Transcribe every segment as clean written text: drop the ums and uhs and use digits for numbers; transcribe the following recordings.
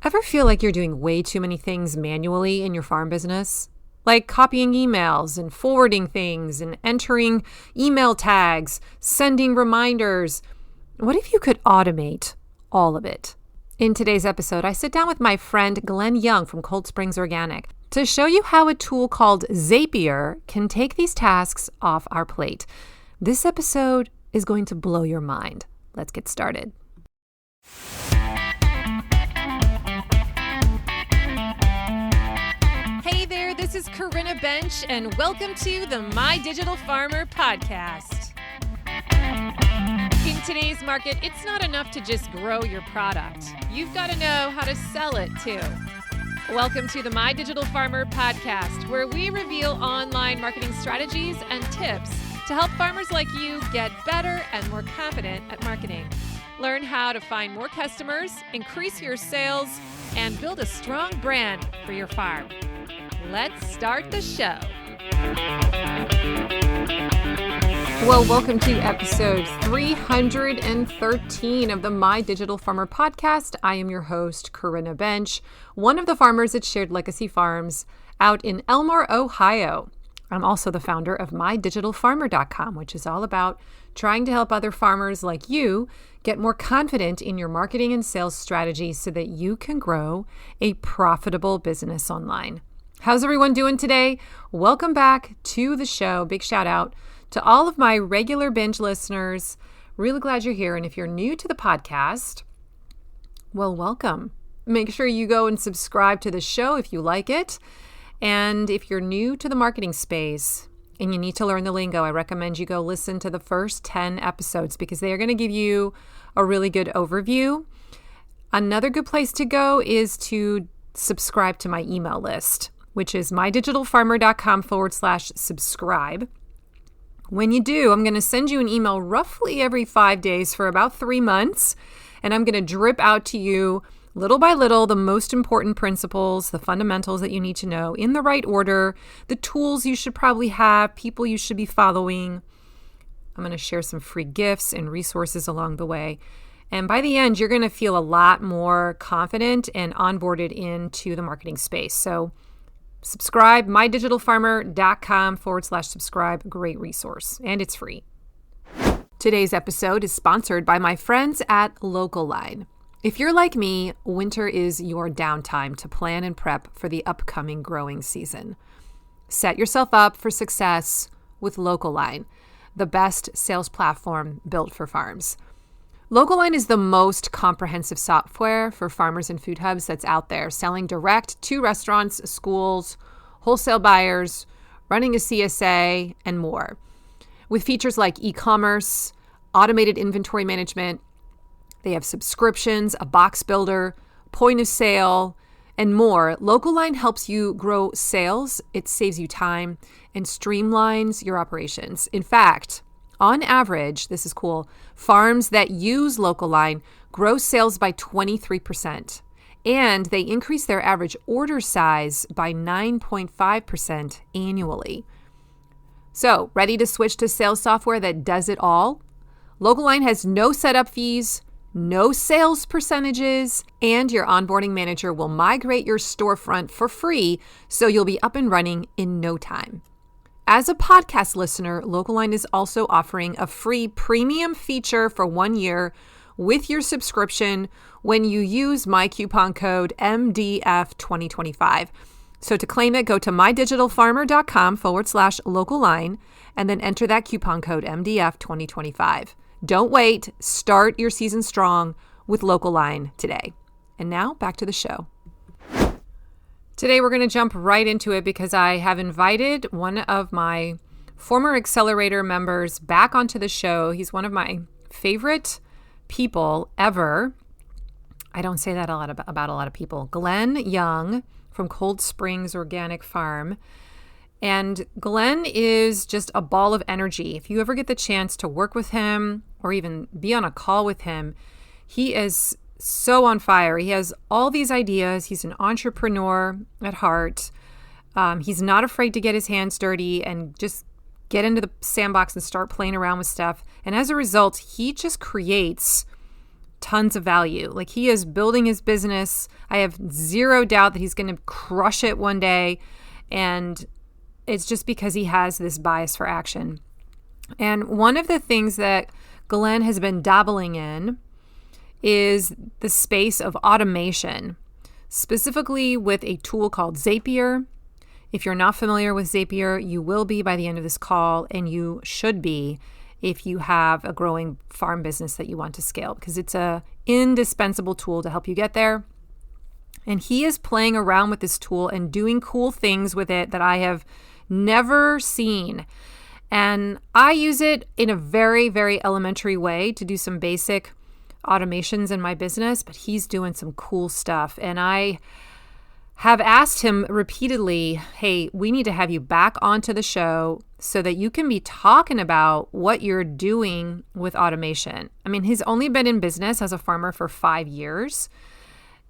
Ever feel like you're doing way too many things manually in your farm business? Like copying emails and forwarding things and entering email tags, sending reminders. What if you could automate all of it? In today's episode, I sit down with my friend Glen Young from Cold Springs Organic to show you how a tool called Zapier can take these tasks off our plate. This episode is going to blow your mind. Let's get started. Hey there, this is Corinna Bench, and welcome to the My Digital Farmer podcast. In today's market, it's not enough to just grow your product. You've got to know how to sell it too. Welcome to the My Digital Farmer podcast, where we reveal online marketing strategies and tips to help farmers like you get better and more confident at marketing. Learn how to find more customers, increase your sales, and build a strong brand for your farm. Let's start the show. Well, welcome to episode 313 of the My Digital Farmer podcast. I am your host, Corinna Bench, one of the farmers at Shared Legacy Farms out in Elmore, Ohio. I'm also the founder of mydigitalfarmer.com, which is all about trying to help other farmers like you get more confident in your marketing and sales strategies so that you can grow a profitable business online. How's everyone doing today? Welcome back to the show. Big shout out to all of my regular binge listeners. Really glad you're here. And if you're new to the podcast, well, welcome. Make sure you go and subscribe to the show if you like it. And if you're new to the marketing space and you need to learn the lingo, I recommend you go listen to the first 10 episodes because they are going to give you a really good overview. Another good place to go is to subscribe to my email list, which is mydigitalfarmer.com/subscribe. When you do, I'm going to send you an email roughly every 5 days for about 3 months, and I'm going to drip out to you little by little the most important principles, the fundamentals that you need to know in the right order, the tools you should probably have, people you should be following. I'm going to share some free gifts and resources along the way. And by the end, you're going to feel a lot more confident and onboarded into the marketing space. So subscribe, mydigitalfarmer.com/subscribe. Great resource, and it's free. Today's episode is sponsored by my friends at LocalLine. If you're like me, winter is your downtime to plan and prep for the upcoming growing season. Set yourself up for success with LocalLine, the best sales platform built for farms. LocalLine is the most comprehensive software for farmers and food hubs that's out there, selling direct to restaurants, schools, wholesale buyers, running a CSA, and more. With features like e-commerce, automated inventory management, they have subscriptions, a box builder, point of sale, and more. LocalLine helps you grow sales. It saves you time and streamlines your operations. In fact, on average, this is cool, farms that use LocalLine grow sales by 23%, and they increase their average order size by 9.5% annually. So, ready to switch to sales software that does it all? LocalLine has no setup fees, no sales percentages, and your onboarding manager will migrate your storefront for free, so you'll be up and running in no time. As a podcast listener, LocalLine is also offering a free premium feature for 1 year with your subscription when you use my coupon code MDF2025. So to claim it, go to mydigitalfarmer.com/LocalLine and then enter that coupon code MDF2025. Don't wait. Start your season strong with LocalLine today. And now back to the show. Today, we're going to jump right into it because I have invited one of my former Accelerator members back onto the show. He's one of my favorite people ever. I don't say that about a lot of people. Glen Young from Cold Springs Organic Farm. And Glen is just a ball of energy. If you ever get the chance to work with him or even be on a call with him, he is so on fire. He has all these ideas. He's an entrepreneur at heart. He's not afraid to get his hands dirty and just get into the sandbox and start playing around with stuff. And as a result, he just creates tons of value. Like, he is building his business. I have zero doubt that he's going to crush it one day. And it's just because he has this bias for action. And one of the things that Glen has been dabbling in is the space of automation, specifically with a tool called Zapier. If you're not familiar with Zapier, you will be by the end of this call, and you should be if you have a growing farm business that you want to scale, because it's an indispensable tool to help you get there. And he is playing around with this tool and doing cool things with it that I have never seen. And I use it in a very, very elementary way to do some basic automations in my business, but he's doing some cool stuff. And I have asked him repeatedly, hey, we need to have you back onto the show so that you can be talking about what you're doing with automation. I mean, he's only been in business as a farmer for 5 years,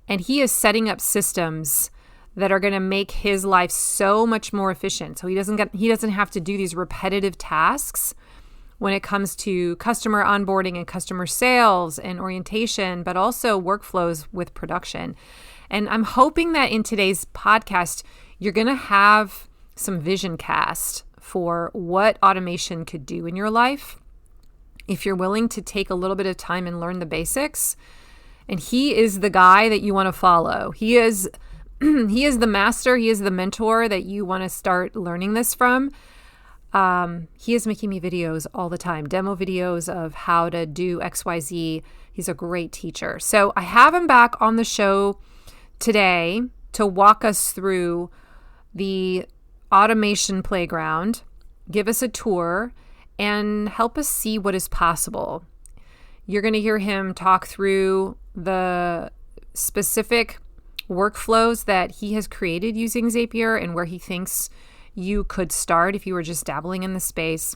and he is setting up systems that are going to make his life so much more efficient. So he doesn't have to do these repetitive tasks when it comes to customer onboarding and customer sales and orientation, but also workflows with production. And I'm hoping that in today's podcast, you're going to have some vision cast for what automation could do in your life if you're willing to take a little bit of time and learn the basics. And he is the guy that you want to follow. He is the master. He is the mentor that you want to start learning this from. He is making me videos all the time, demo videos of how to do XYZ. He's a great teacher. So I have him back on the show today to walk us through the automation playground, give us a tour, and help us see what is possible. You're going to hear him talk through the specific workflows that he has created using Zapier and where he thinks you could start if you were just dabbling in the space.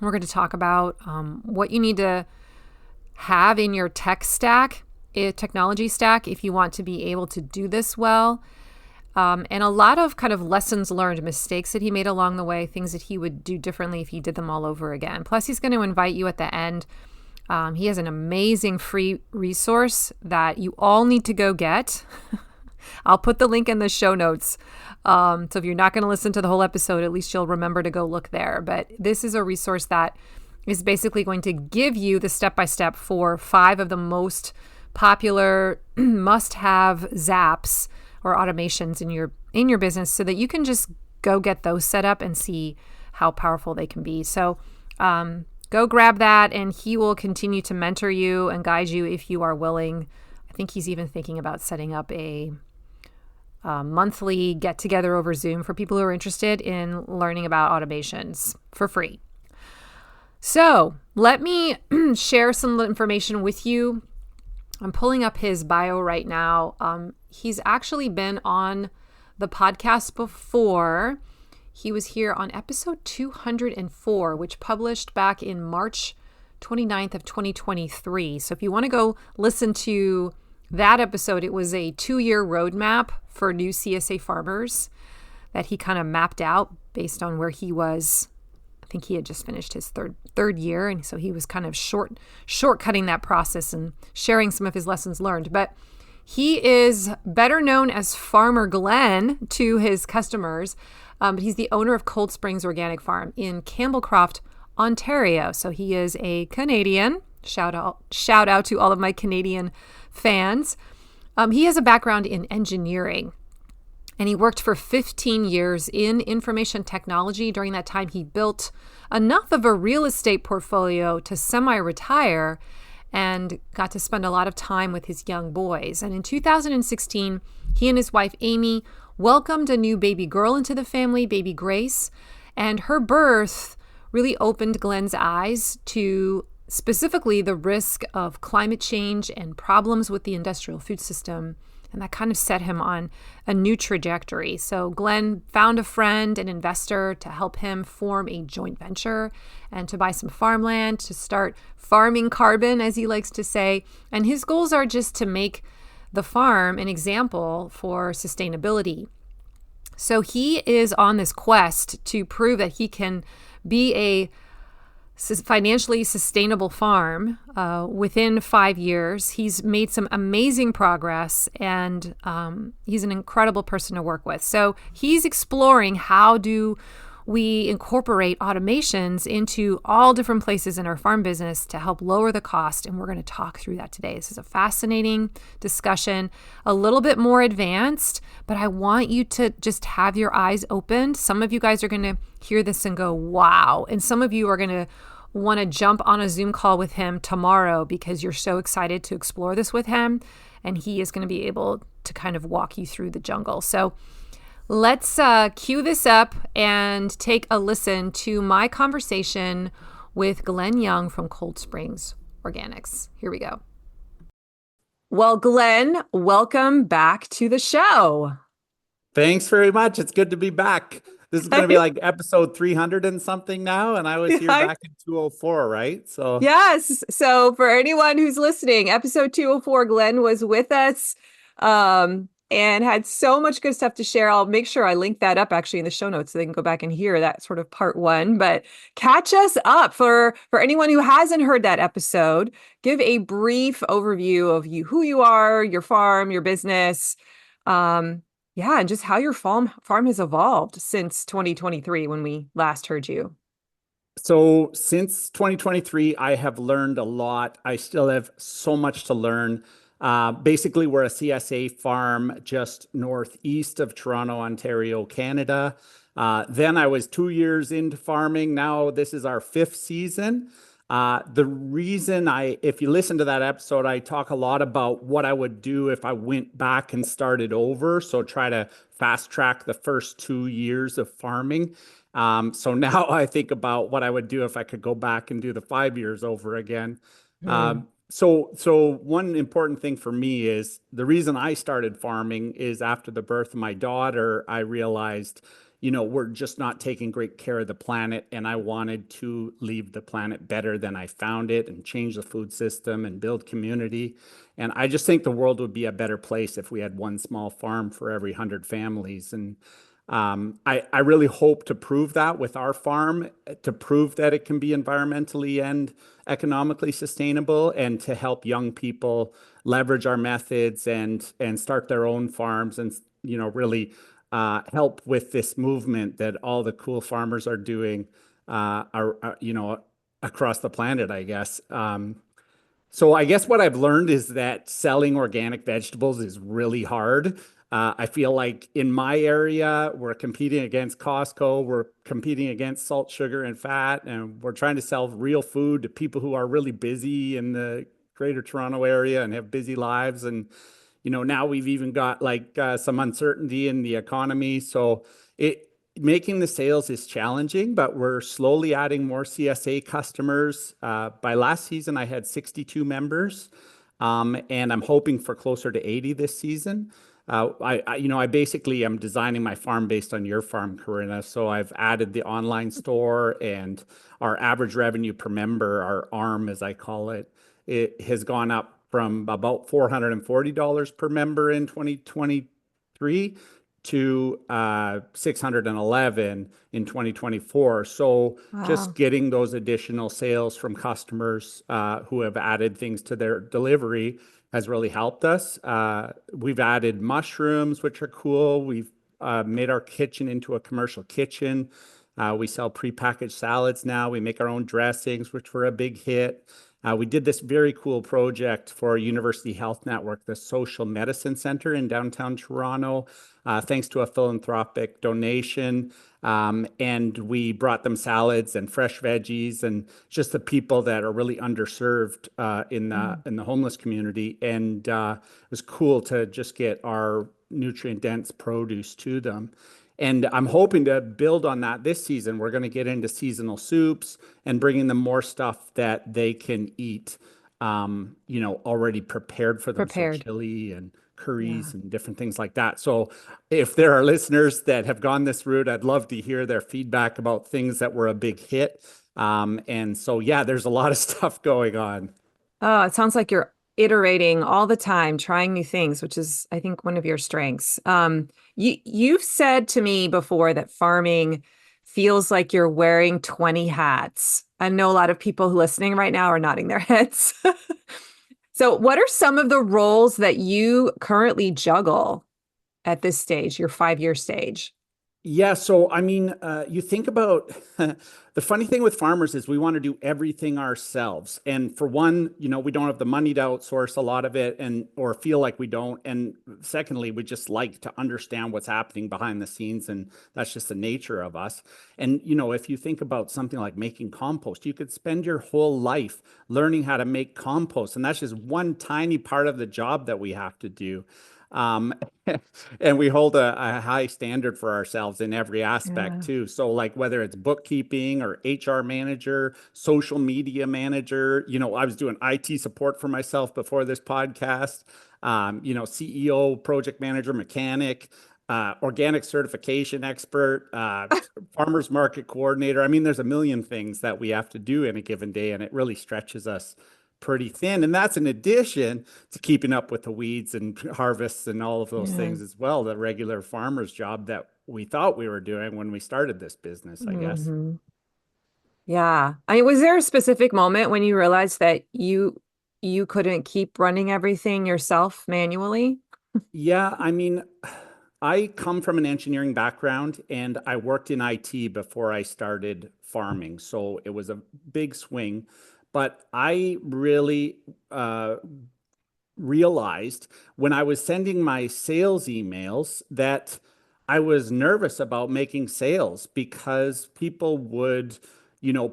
We're going to talk about what you need to have in your technology stack if you want to be able to do this well. And a lot of kind of lessons learned, mistakes that he made along the way, things that he would do differently if he did them all over again. Plus, he's going to invite you at the end. He has an amazing free resource that you all need to go get. I'll put the link in the show notes. So if you're not going to listen to the whole episode, at least you'll remember to go look there. But this is a resource that is basically going to give you the step-by-step for 5 of the most popular must-have zaps or automations in your business, so that you can just go get those set up and see how powerful they can be. So go grab that, and he will continue to mentor you and guide you if you are willing. I think he's even thinking about setting up a monthly get-together over Zoom for people who are interested in learning about automations for free. So let me share some information with you. I'm pulling up his bio right now. He's actually been on the podcast before. He was here on episode 204, which published back in March 29th of 2023. So if you want to go listen to that episode, it was a 2-year roadmap for new CSA farmers that he kind of mapped out based on where he was. I think he had just finished his third year, and so he was kind of shortcutting that process and sharing some of his lessons learned. But he is better known as Farmer Glen to his customers, but he's the owner of Cold Springs Organic Farm in Campbellcroft, Ontario. So he is a Canadian. Shout out to all of my Canadian fans. He has a background in engineering, and he worked for 15 years in information technology. During that time, he built enough of a real estate portfolio to semi-retire and got to spend a lot of time with his young boys. And in 2016, he and his wife, Amy, welcomed a new baby girl into the family, baby Grace, and her birth really opened Glen's eyes to specifically the risk of climate change and problems with the industrial food system. And that kind of set him on a new trajectory. So Glen found a friend, an investor, to help him form a joint venture and to buy some farmland, to start farming carbon, as he likes to say. And his goals are just to make the farm an example for sustainability. So he is on this quest to prove that he can be a financially sustainable farm within 5 years. He's made some amazing progress, and he's an incredible person to work with. So he's exploring how do we incorporate automations into all different places in our farm business to help lower the cost. And we're going to talk through that today. This is a fascinating discussion, a little bit more advanced, but I want you to just have your eyes opened. Some of you guys are going to hear this and go, wow. And some of you are going to want to jump on a Zoom call with him tomorrow because you're so excited to explore this with him. And he is going to be able to kind of walk you through the jungle. So let's cue this up and take a listen to my conversation with Glen Young from Cold Springs Organics. Here we go. Well, Glen, welcome back to the show. Thanks very much. It's good to be back. This is going to be like episode 300 and something now. And I was here back in 204, right? So yes. So for anyone who's listening, episode 204, Glen was with us. And had so much good stuff to share. I'll make sure I link that up actually in the show notes so they can go back and hear that sort of part one. But catch us up for anyone who hasn't heard that episode. Give a brief overview of who you are, your farm, your business, and just how your farm has evolved since 2023 when we last heard you. So since 2023, I have learned a lot. I still have so much to learn. Basically, we're a CSA farm just northeast of Toronto, Ontario, Canada. Then I was 2 years into farming. Now this is our fifth season. The reason if you listen to that episode, I talk a lot about what I would do if I went back and started over. So try to fast track the first 2 years of farming. So now I think about what I would do if I could go back and do the 5 years over again. So one important thing for me is the reason I started farming is after the birth of my daughter, I realized, we're just not taking great care of the planet, and I wanted to leave the planet better than I found it and change the food system and build community. And I just think the world would be a better place if we had one small farm for every 100 families. And I really hope to prove that with our farm, to prove that it can be environmentally and economically sustainable, and to help young people leverage our methods and start their own farms, and really help with this movement that all the cool farmers are doing across the planet, I guess. So I guess what I've learned is that selling organic vegetables is really hard. I feel like in my area, we're competing against Costco, we're competing against salt, sugar, and fat, and we're trying to sell real food to people who are really busy in the Greater Toronto area and have busy lives. And now we've even got some uncertainty in the economy. So making the sales is challenging, but we're slowly adding more CSA customers. By last season, I had 62 members, and I'm hoping for closer to 80 this season. I basically am designing my farm based on your farm, Corinna. So I've added the online store, and our average revenue per member, our ARM as I call it, it has gone up from about $440 per member in 2023 to $611 in 2024. So just getting those additional sales from customers who have added things to their delivery has really helped us. We've added mushrooms, which are cool. We've made our kitchen into a commercial kitchen. We sell prepackaged salads now. We make our own dressings, which were a big hit. We did this very cool project for University Health Network, the Social Medicine Center in downtown Toronto, thanks to a philanthropic donation. And we brought them salads and fresh veggies and just the people that are really underserved in the homeless community. And it was cool to just get our nutrient-dense produce to them. And I'm hoping to build on that this season. We're going to get into seasonal soups and bringing them more stuff that they can eat, already prepared for them. So chili and curries and different things like that. So if there are listeners that have gone this route, I'd love to hear their feedback about things that were a big hit. And so, there's a lot of stuff going on. Oh, it sounds like you're iterating all the time, trying new things, which is, I think, one of your strengths. You've said to me before that farming feels like you're wearing 20 hats. I know a lot of people listening right now are nodding their heads. So, what are some of the roles that you currently juggle at this stage, your 5 year stage? Yeah, so I mean, you think about the funny thing with farmers is we want to do everything ourselves. And for one, we don't have the money to outsource a lot of it and or feel like we don't. And secondly, we just like to understand what's happening behind the scenes, and that's just the nature of us. And if you think about something like making compost, you could spend your whole life learning how to make compost, and that's just one tiny part of the job that we have to do. Um, and we hold a high standard for ourselves in every aspect Yeah. too. So like whether it's bookkeeping or HR manager, social media manager, I was doing IT support for myself before this podcast. CEO, project manager, mechanic, organic certification expert, farmers market coordinator. I mean, there's a million things that we have to do in a given day, and it really stretches us pretty thin. And that's in addition to keeping up with the weeds and harvests and all of those Yeah. things as well, the regular farmer's job that we thought we were doing when we started this business, I guess. Hmm. Yeah. I mean, was there a specific moment when you realized that you couldn't keep running everything yourself manually? Yeah, I mean, I come from an engineering background and I worked in IT before I started farming. So it was a big swing. But I really realized when I was sending my sales emails that I was nervous about making sales because people would,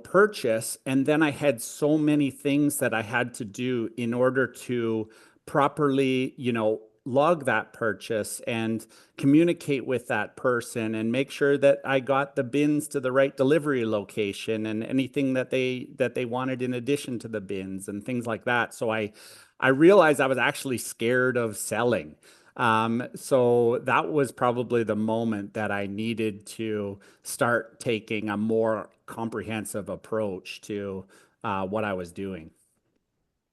purchase. And then I had so many things that I had to do in order to properly, log that purchase and communicate with that person and make sure that I got the bins to the right delivery location and anything that they wanted in addition to the bins and things like that. So I realized I was actually scared of selling. So that was probably the moment that I needed to start taking a more comprehensive approach to what I was doing.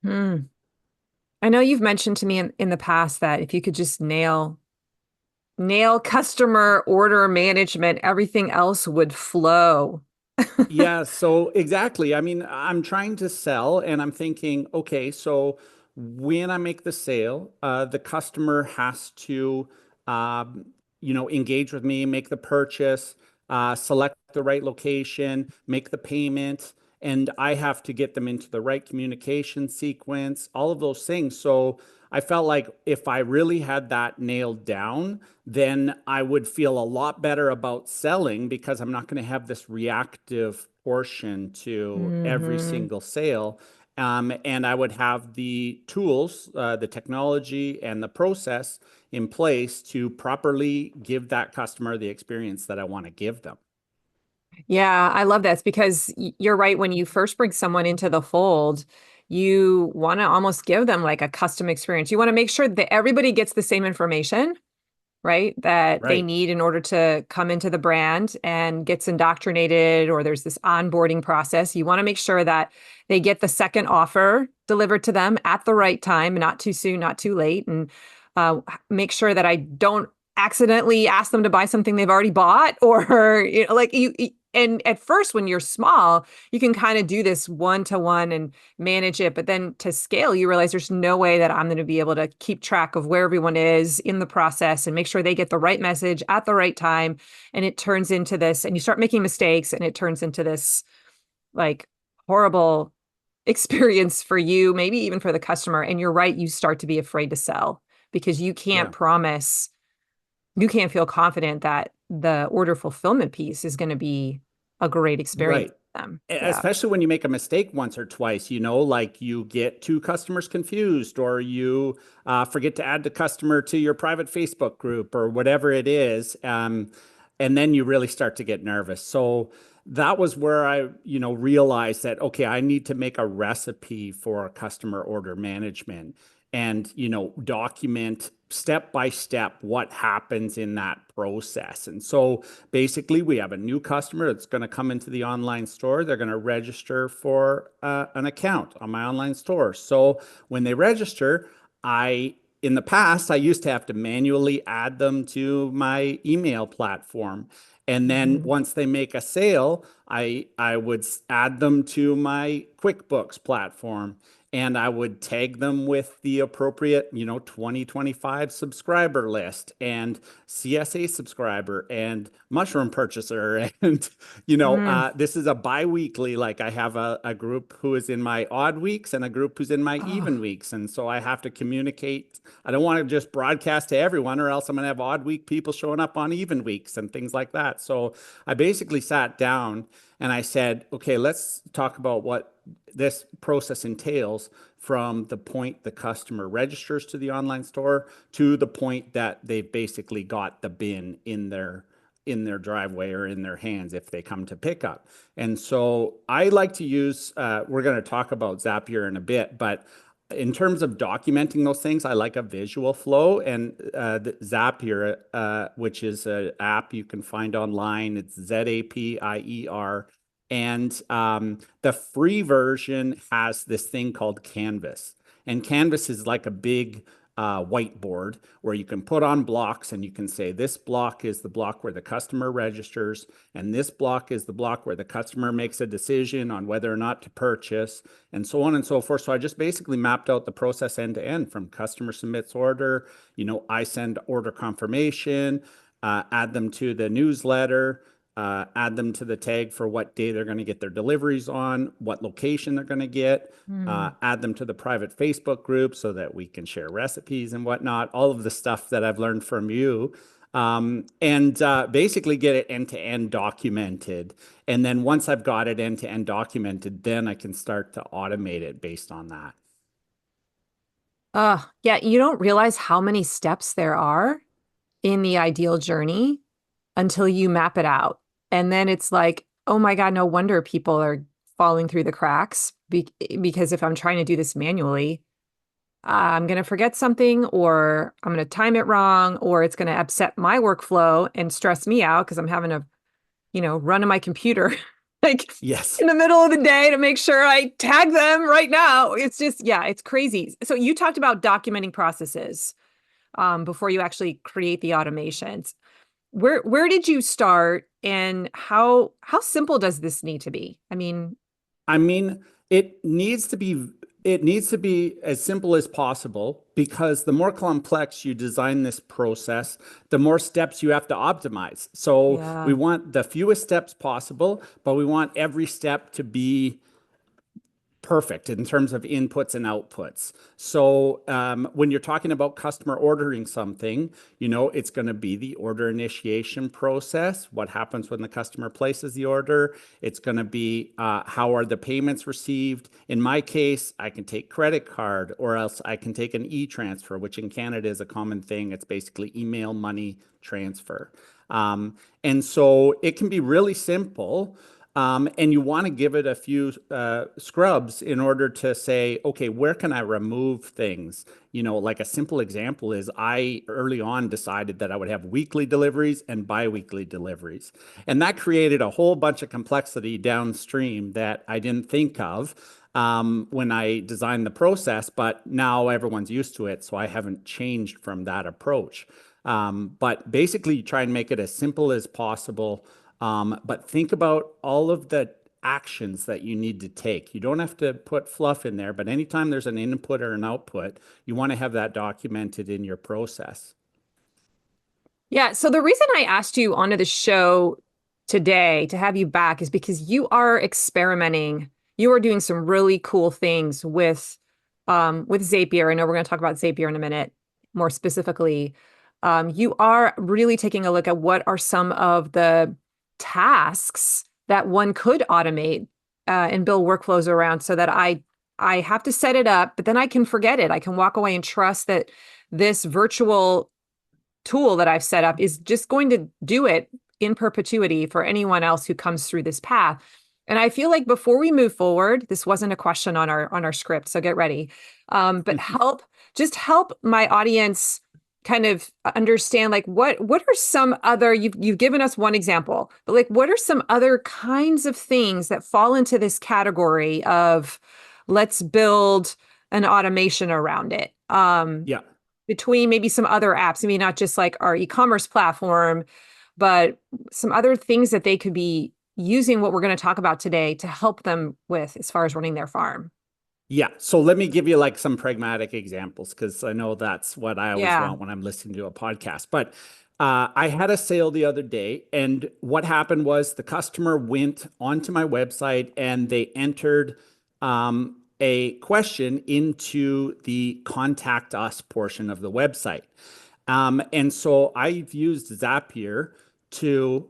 Hmm. I know you've mentioned to me in the past that if you could just nail customer order management, everything else would flow. Yeah, so exactly. I mean, I'm trying to sell and I'm thinking, okay, so when I make the sale, the customer has to, engage with me, make the purchase, select the right location, make the payment, and I have to get them into the right communication sequence, all of those things. So I felt like if I really had that nailed down, then I would feel a lot better about selling because I'm not going to have this reactive portion to every Hmm. single sale. And I would have the tools, the technology, and the process in place to properly give that customer the experience that I want to give them. Yeah, I love this because you're right. When you first bring someone into the fold, you want to almost give them like a custom experience. You want to make sure that everybody gets the same information, right? That they Right. need in order to come into the brand and gets indoctrinated, or there's this onboarding process. You want to make sure that they get the second offer delivered to them at the right time, not too soon, not too late, and make sure that I don't accidentally ask them to buy something they've already bought, or like you. And at first, when you're small, you can kind of do this one to one and manage it. But then to scale, you realize there's no way that I'm going to be able to keep track of where everyone is in the process and make sure they get the right message at the right time. And it turns into this, and you start making mistakes, and it turns into this like horrible experience for you, maybe even for the customer. And you're right, you start to be afraid to sell because Yeah. you can't feel confident that the order fulfillment piece is going to be a great experience Right. for them. Yeah. Especially when you make a mistake once or twice, like you get two customers confused or you forget to add the customer to your private Facebook group or whatever it is. And then you really start to get nervous. So that was where I, realized that, okay, I need to make a recipe for customer order management and, document step by step what happens in that process. And so basically, we have a new customer that's going to come into the online store. They're going to register for an account on my online store. So when they register, I in the past, I used to have to manually add them to my email platform. And then Mhm. once they make a sale, I would add them to my QuickBooks platform, and I would tag them with the appropriate, 2025 subscriber list and CSA subscriber and mushroom purchaser. And, Mm. this is a bi-weekly, like I have a group who is in my odd weeks and a group who's in my even Oh, weeks. And so I have to communicate. I don't want to just broadcast to everyone, or else I'm going to have odd week people showing up on even weeks and things like that. So I basically sat down and I said, okay, let's talk about what this process entails from the point the customer registers to the online store to the point that they've basically got the bin in their driveway or in their hands if they come to pick up. And so I like to use, we're going to talk about Zapier in a bit, but in terms of documenting those things, I like a visual flow. And the Zapier, which is an app you can find online, it's Zapier. And the free version has this thing called Canvas. And Canvas is like a big whiteboard where you can put on blocks and you can say, this block is the block where the customer registers, and this block is the block where the customer makes a decision on whether or not to purchase, and so on and so forth. So I just basically mapped out the process end to end from customer submits order, I send order confirmation, add them to the newsletter, add them to the tag for what day they're going to get their deliveries on, what location they're going to get, mm. add them to the private Facebook group so that we can share recipes and whatnot, all of the stuff that I've learned from you. And basically get it end to end documented. And then once I've got it end to end documented, then I can start to automate it based on that. Yeah, you don't realize how many steps there are in the ideal journey until you map it out. And then it's like, oh my God, no wonder people are falling through the cracks because if I'm trying to do this manually, I'm going to forget something or I'm going to time it wrong or it's going to upset my workflow and stress me out because I'm having to, run on my computer like Yes. in the middle of the day to make sure I tag them right now. It's just, yeah, it's crazy. So you talked about documenting processes before you actually create the automations. Where did you start and how simple does this need to be? I mean, I mean, it needs to be as simple as possible, because the more complex you design this process, the more steps you have to optimize. So we yeah. want the fewest steps possible, but we want every step to be perfect in terms of inputs and outputs. So when you're talking about customer ordering something, it's going to be the order initiation process. What happens when the customer places the order? It's going to be how are the payments received? In my case, I can take credit card, or else I can take an e-transfer, which in Canada is a common thing. It's basically email money transfer. And so it can be really simple. And you want to give it a few scrubs in order to say, okay, where can I remove things? Like a simple example is I early on decided that I would have weekly deliveries and biweekly deliveries. And that created a whole bunch of complexity downstream that I didn't think of when I designed the process, but now everyone's used to it. So I haven't changed from that approach. But basically, you try and make it as simple as possible, but think about all of the actions that you need to take. You don't have to put fluff in there, but anytime there's an input or an output, you want to have that documented in your process. Yeah. So the reason I asked you onto the show today to have you back is because you are experimenting. You are doing some really cool things with Zapier. I know we're going to talk about Zapier in a minute, more specifically. You are really taking a look at what are some of the tasks that one could automate and build workflows around so that I have to set it up, but then I can forget it. I can walk away and trust that this virtual tool that I've set up is just going to do it in perpetuity for anyone else who comes through this path. And I feel like before we move forward, this wasn't a question on our script, so get ready. But help my audience kind of understand like what are some other you've given us one example, but like what are some other kinds of things that fall into this category of let's build an automation around it. Yeah. between maybe some other apps, maybe not just like our e-commerce platform, but some other things that they could be using what we're going to talk about today to help them with as far as running their farm? Yeah. So let me give you like some pragmatic examples because I know that's what I always Yeah. want when I'm listening to a podcast. But I had a sale the other day, and what happened was the customer went onto my website and they entered a question into the contact us portion of the website. And so I've used Zapier to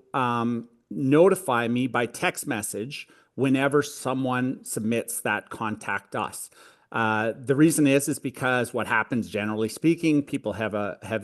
notify me by text message whenever someone submits that contact us. The reason is because what happens generally speaking, people have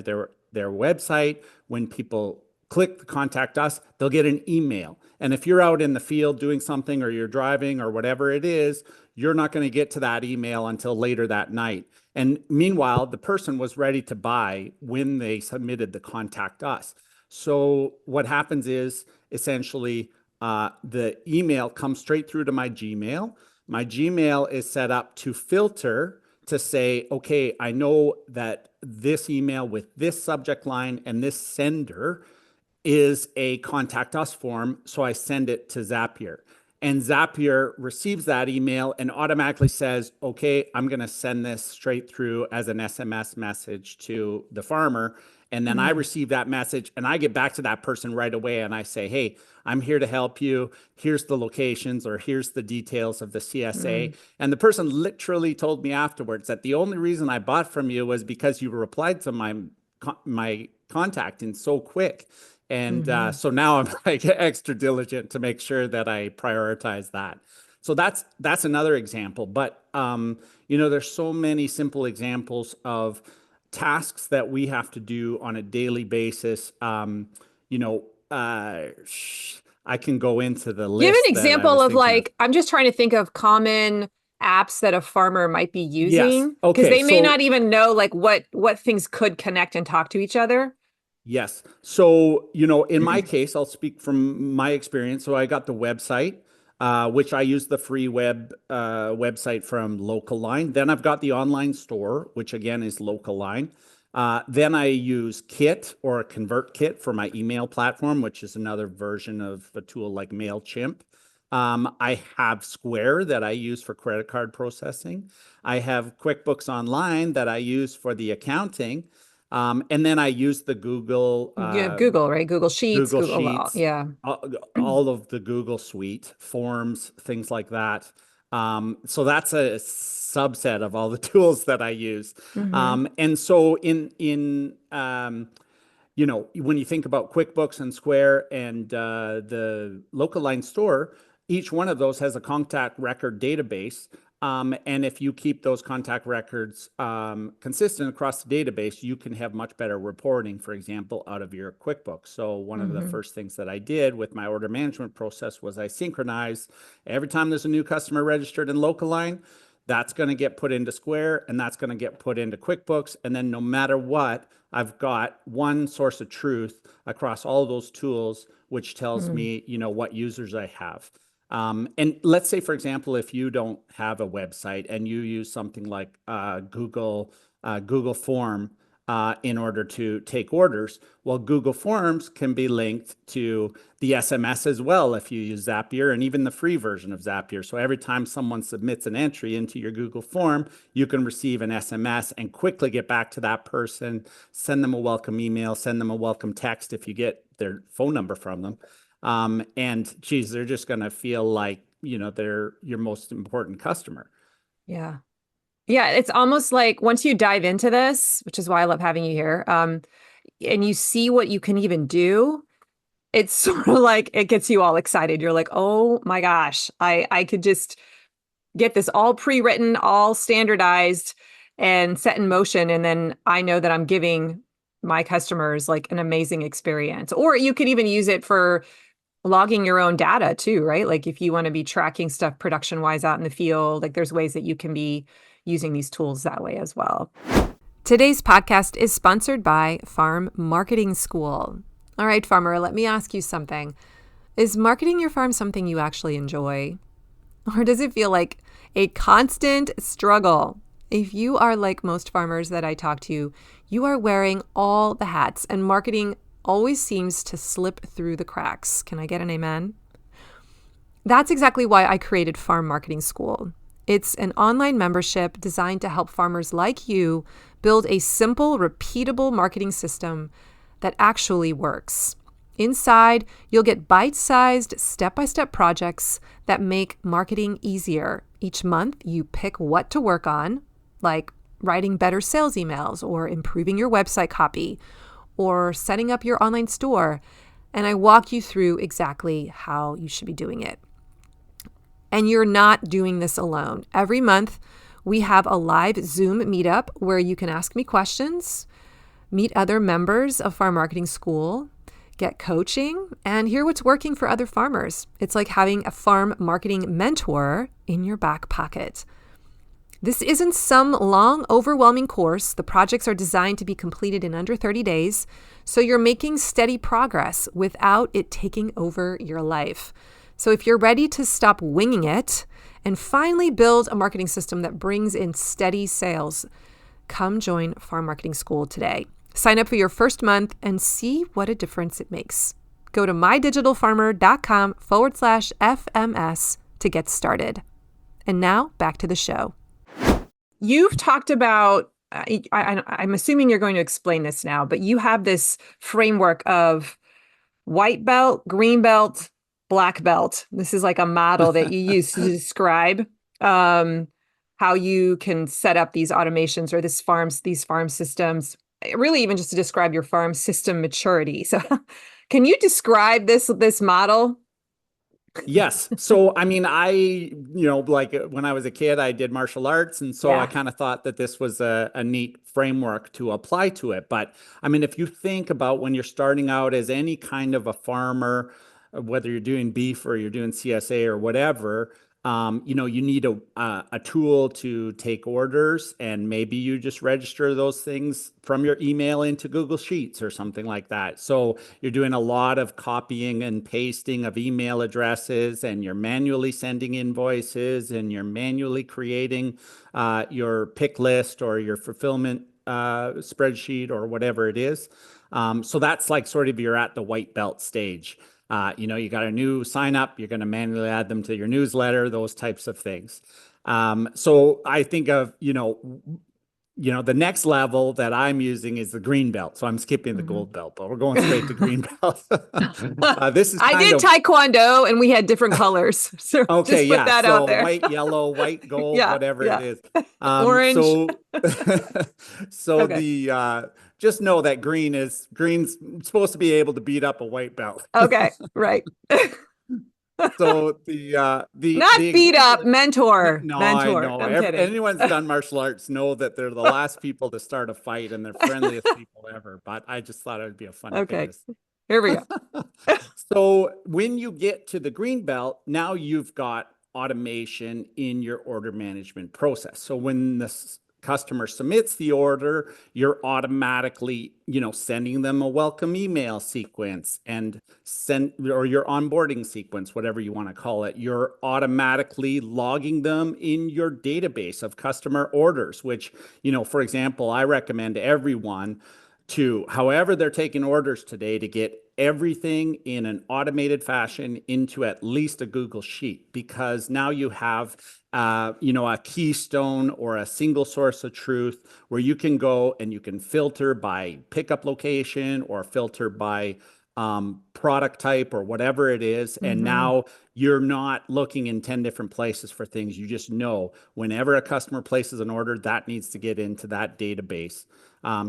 their website. When people click the contact us, they'll get an email. And if you're out in the field doing something or you're driving or whatever it is, you're not going to get to that email until later that night. And meanwhile, the person was ready to buy when they submitted the contact us. So what happens is essentially the email comes straight through to my Gmail. My Gmail is set up to filter to say, okay, I know that this email with this subject line and this sender is a contact us form. So I send it to Zapier. And Zapier receives that email and automatically says, okay, I'm going to send this straight through as an SMS message to the farmer. And then I receive that message and I get back to that person right away. And I say, hey, I'm here to help you. Here's the locations or here's the details of the CSA. And the person literally told me afterwards that the only reason I bought from you was because you replied to my contact in so quick. And so now I'm like extra diligent to make sure that I prioritize that. So that's another example. But there's so many simple examples of tasks that we have to do on a daily basis. You know, I can go into the Give an list that I example was of thinking of. like, I'm just trying to think of common apps that a farmer might be Yes. using because Okay. they may not So even know like what things could connect and talk to each other. yes. So, in my case, I'll speak from my experience. So I got the website, which I use the free website from Local Line. Then I've got the online store, which again is Local Line. Then I use Kit or a ConvertKit for my email platform, which is another version of a tool like MailChimp. I have Square that I use for credit card processing. I have QuickBooks Online that I use for the accounting. And then I use the You have Google, right? Google Sheets, Google Google, Sheets, yeah. all of the Google Suite, Forms, things like that. So that's a subset of all the tools that I use. Mm-hmm. And so when you think about QuickBooks and Square and the Local Line Store, each one of those has a contact record database. And if you keep those contact records consistent across the database, you can have much better reporting, for example, out of your QuickBooks. So one of the Mm-hmm. first things that I did with my order management process was I synchronized every time there's a new customer registered in Local Line, that's going to get put into Square and that's going to get put into QuickBooks. And then no matter what, I've got one source of truth across all those tools, which tells me, what users I have. And let's say, for example, if you don't have a website and you use something like Google Form in order to take orders, well, Google Forms can be linked to the SMS as well if you use Zapier and even the free version of Zapier. So every time someone submits an entry into your Google Form, you can receive an SMS and quickly get back to that person, send them a welcome email, send them a welcome text if you get their phone number from them. And geez, they're just going to feel like, they're your most important customer. Yeah. Yeah. It's almost like once you dive into this, which is why I love having you here, and you see what you can even do, it's sort of like it gets you all excited. You're like, oh my gosh, I could just get this all pre-written, all standardized and set in motion. And then I know that I'm giving my customers like an amazing experience. Or you could even use it for logging your own data too, right? Like if you want to be tracking stuff production wise out in the field, like there's ways that you can be using these tools that way as well. Today's podcast is sponsored by Farm Marketing School. All right, farmer, let me ask you something. Is marketing your farm something you actually enjoy? Or does it feel like a constant struggle? If you are like most farmers that I talk to, you are wearing all the hats and marketing always seems to slip through the cracks. Can I get an amen? That's exactly why I created Farm Marketing School. It's an online membership designed to help farmers like you build a simple, repeatable marketing system that actually works. Inside, you'll get bite-sized, step-by-step projects that make marketing easier. Each month, you pick what to work on, like writing better sales emails or improving your website copy or setting up your online store, and I walk you through exactly how you should be doing it. And you're not doing this alone. Every month, we have a live Zoom meetup where you can ask me questions, meet other members of Farm Marketing School, get coaching, and hear what's working for other farmers. It's like having a farm marketing mentor in your back pocket. This isn't some long, overwhelming course. The projects are designed to be completed in under 30 days, so you're making steady progress without it taking over your life. So if you're ready to stop winging it and finally build a marketing system that brings in steady sales, come join Farm Marketing School today. Sign up for your first month and see what a difference it makes. Go to mydigitalfarmer.com/FMS to get started. And now back to the show. You've talked about, I'm assuming you're going to explain this now, but you have this framework of white belt, green belt, black belt. This is like a model that you use to describe how you can set up these automations or these farm systems, really even just to describe your farm system maturity. So can you describe this model? Yes. So, I mean, like when I was a kid, I did martial arts. And so I kind of thought that this was a neat framework to apply to it. But I mean, if you think about when you're starting out as any kind of a farmer, whether you're doing beef or you're doing CSA or whatever, you need a tool to take orders, and maybe you just register those things from your email into Google Sheets or something like that. So you're doing a lot of copying and pasting of email addresses, and you're manually sending invoices, and you're manually creating your pick list or your fulfillment spreadsheet or whatever it is. So that's like sort of you're at the white belt stage. You got a new sign up, you're going to manually add them to your newsletter, those types of things. So I think of, the next level that I'm using is the green belt. So I'm skipping the gold belt, but we're going straight to green belt. This is I did Taekwondo and we had different colors. So okay, just put that out there. White, yellow, white, gold, whatever it is. Orange. So Okay. just know that green's supposed to be able to beat up a white belt. Okay, right. So not beat up, mentor. No, mentor. I know. I'm kidding. Anyone's done martial arts know that they're the last people to start a fight and they're friendliest people ever. But I just thought it would be a funny thing. Here we go. So when you get to the green belt, now you've got automation in your order management process. So when the customer submits the order, you're automatically, sending them a welcome email sequence or your onboarding sequence, whatever you want to call it. You're automatically logging them in your database of customer orders, which, for example, I recommend everyone to, however they're taking orders today, to get everything in an automated fashion into at least a Google Sheet, because now you have a keystone or a single source of truth where you can go and you can filter by pickup location or filter by product type or whatever it is. And now you're not looking in 10 different places for things. You just know whenever a customer places an order, that needs to get into that database.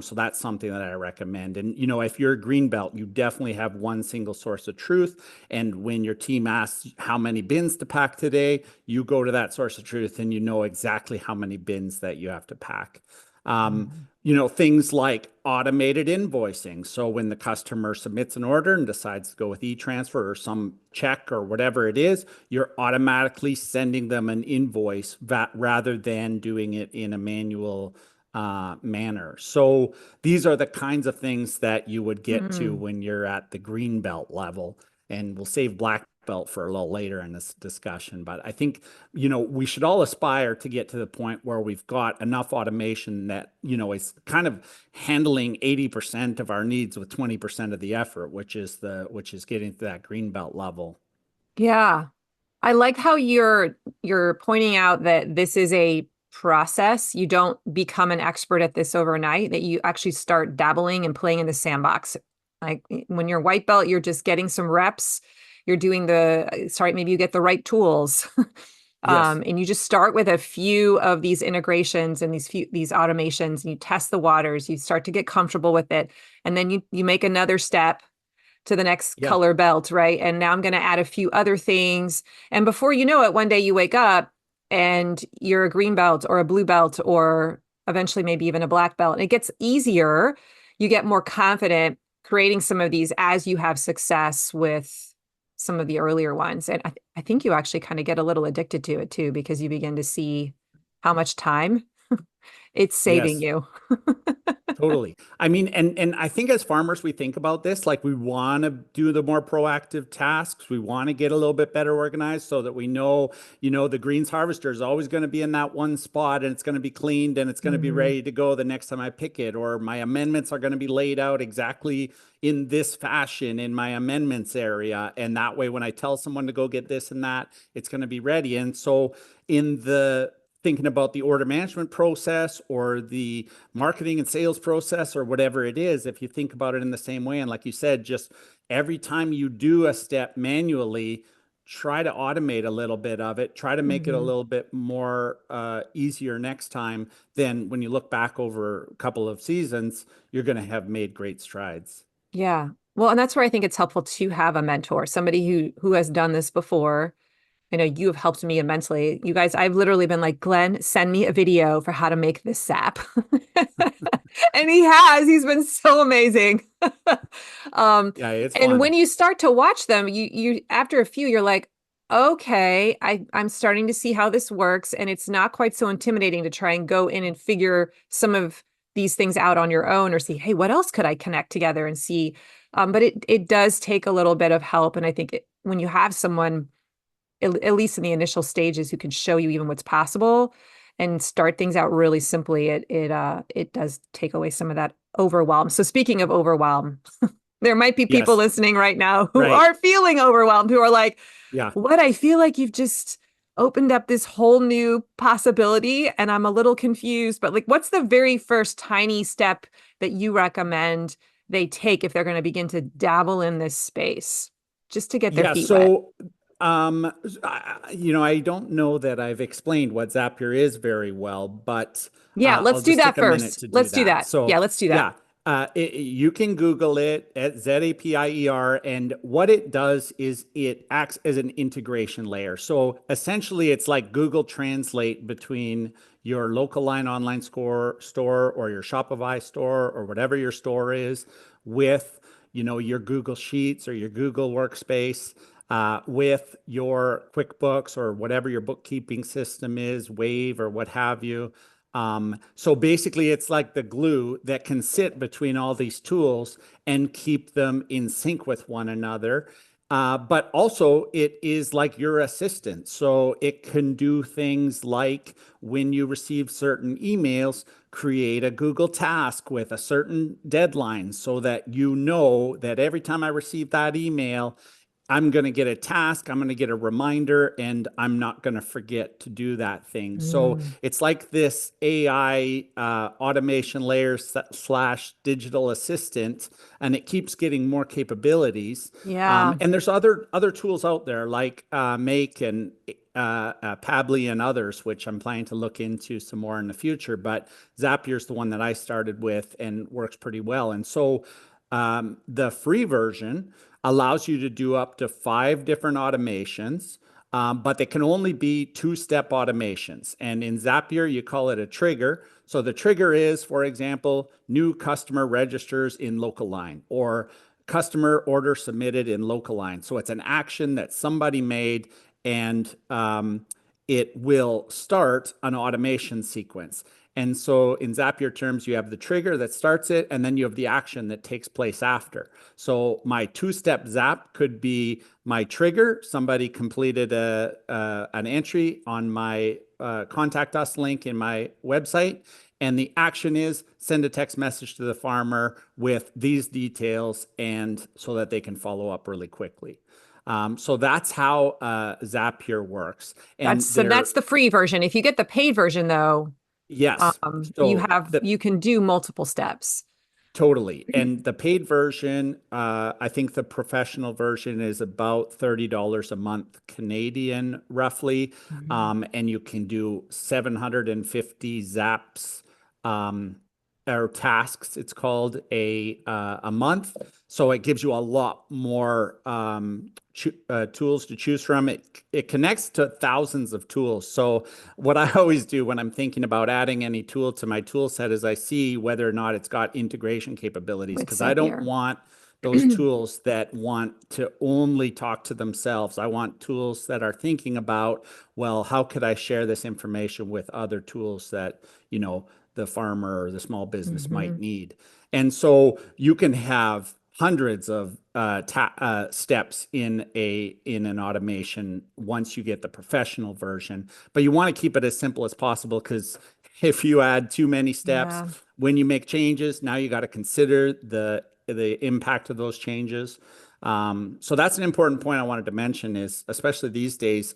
So that's something that I recommend. And, if you're a green belt, you definitely have one single source of truth. And when your team asks how many bins to pack today, you go to that source of truth and you know exactly how many bins that you have to pack. Things like automated invoicing. So when the customer submits an order and decides to go with e-transfer or some check or whatever it is, you're automatically sending them an invoice rather than doing it in a manual manner. So these are the kinds of things that you would get to when you're at the green belt level, and we'll save black belt for a little later in this discussion. But I think, we should all aspire to get to the point where we've got enough automation that, is kind of handling 80% of our needs with 20% of the effort, which is getting to that green belt level. Yeah. I like how you're pointing out that this is a process. You don't become an expert at this overnight, that you actually start dabbling and playing in the sandbox. Like when you're white belt, you're just getting some reps. You're doing sorry, maybe you get the right tools. Yes. And you just start with a few of these integrations and these automations, and you test the waters. You start to get comfortable with it, and then you make another step to the next Yeah. color belt, right? And now I'm going to add a few other things. And before you know it, one day you wake up and you're a green belt or a blue belt or eventually maybe even a black belt. And it gets easier. You get more confident creating some of these as you have success with some of the earlier ones. And I think you actually kind of get a little addicted to it too, because you begin to see how much time it's saving Yes. you. Totally. I mean, and I think as farmers, we think about this like we want to do the more proactive tasks. We want to get a little bit better organized so that we know, the greens harvester is always going to be in that one spot and it's going to be cleaned and it's going to be Mhm. ready to go the next time I pick it, or my amendments are going to be laid out exactly in this fashion in my amendments area. And that way, when I tell someone to go get this and that, it's going to be ready. And so in the thinking about the order management process or the marketing and sales process or whatever it is, if you think about it in the same way, and like you said, just every time you do a step manually, try to automate a little bit of it, try to make it a Mhm. little bit more easier next time. Then when you look back over a couple of seasons, you're going to have made great strides. Yeah. Well, and that's where I think it's helpful to have a mentor, somebody who has done this before. I know you have helped me immensely. You guys, I've literally been like, Glenn, send me a video for how to make this sap. And he has. He's been so amazing. Um, Yeah, it's and when fun. you start to watch them, you after a few, you're like, okay, I'm starting to see how this works. And it's not quite so intimidating to try and go in and figure some of these things out on your own, or see, hey, what else could I connect together and see? But it does take a little bit of help. And I think when you have someone, at least in the initial stages, who can show you even what's possible and start things out really simply, it does take away some of that overwhelm. So speaking of overwhelm, there might be people Yes. listening right now who Right. are feeling overwhelmed, who are like, Yeah. what? I feel like you've just opened up this whole new possibility and I'm a little confused. But like, what's the very first tiny step that you recommend they take if they're going to begin to dabble in this space, just to get their Yeah. feet wet? So, I don't know that I've explained what Zapier is very well, but Yeah, I'll let's do just that take a minute first. to do Let's do that. that. Yeah, So, let's do that. yeah, you can Google it at Zapier, and what it does is it acts as an integration layer. So essentially, it's like Google Translate between your local line online store or your Shopify store or whatever your store is with your Google Sheets or your Google Workspace, with your QuickBooks or whatever your bookkeeping system is, Wave or what have you. So basically, it's like the glue that can sit between all these tools and keep them in sync with one another. But also, it is like your assistant. So it can do things like when you receive certain emails, create a Google task with a certain deadline so that you know that every time I receive that email, I'm going to get a task, I'm going to get a reminder, and I'm not going to forget to do that thing. So Mm, it's like this AI automation layer slash digital assistant, and it keeps getting more capabilities. yeah. And there's other tools out there like Make and Pabbly and others, which I'm planning to look into some more in the future. But Zapier is the one that I started with and works pretty well. And so the free version allows you to do up to 5 different automations, but they can only be two-step automations. And in Zapier, you call it a trigger. So the trigger is, for example, new customer registers in local line or customer order submitted in local line. So it's an action that somebody made, and it will start an automation sequence. And so in Zapier terms, you have the trigger that starts it, and then you have the action that takes place after. So my two-step zap could be my trigger. Somebody completed an entry on my contact us link in my website. And the action is send a text message to the farmer with these details and so that they can follow up really quickly. So that's how Zapier works. And That's the free version. If you get the paid version though, yes, so you can do multiple steps. totally. And the paid version, I think the professional version is about $30 a month Canadian, roughly. Mhm. And you can do 750 zaps, um, or tasks, it's called a month. So it gives you a lot more tools to choose from. It connects to thousands of tools. So what I always do when I'm thinking about adding any tool to my tool set is I see whether or not it's got integration capabilities, With because I don't Zapier. want those tools that want to only talk to themselves. I want tools that are thinking about, well, how could I share this information with other tools that, the farmer or the small business might Mhm. need. And so you can have hundreds of steps in an automation once you get the professional version, but you want to keep it as simple as possible, because if you add too many steps Yeah. when you make changes, now you got to consider the impact of those changes. So that's an important point I wanted to mention is, especially these days,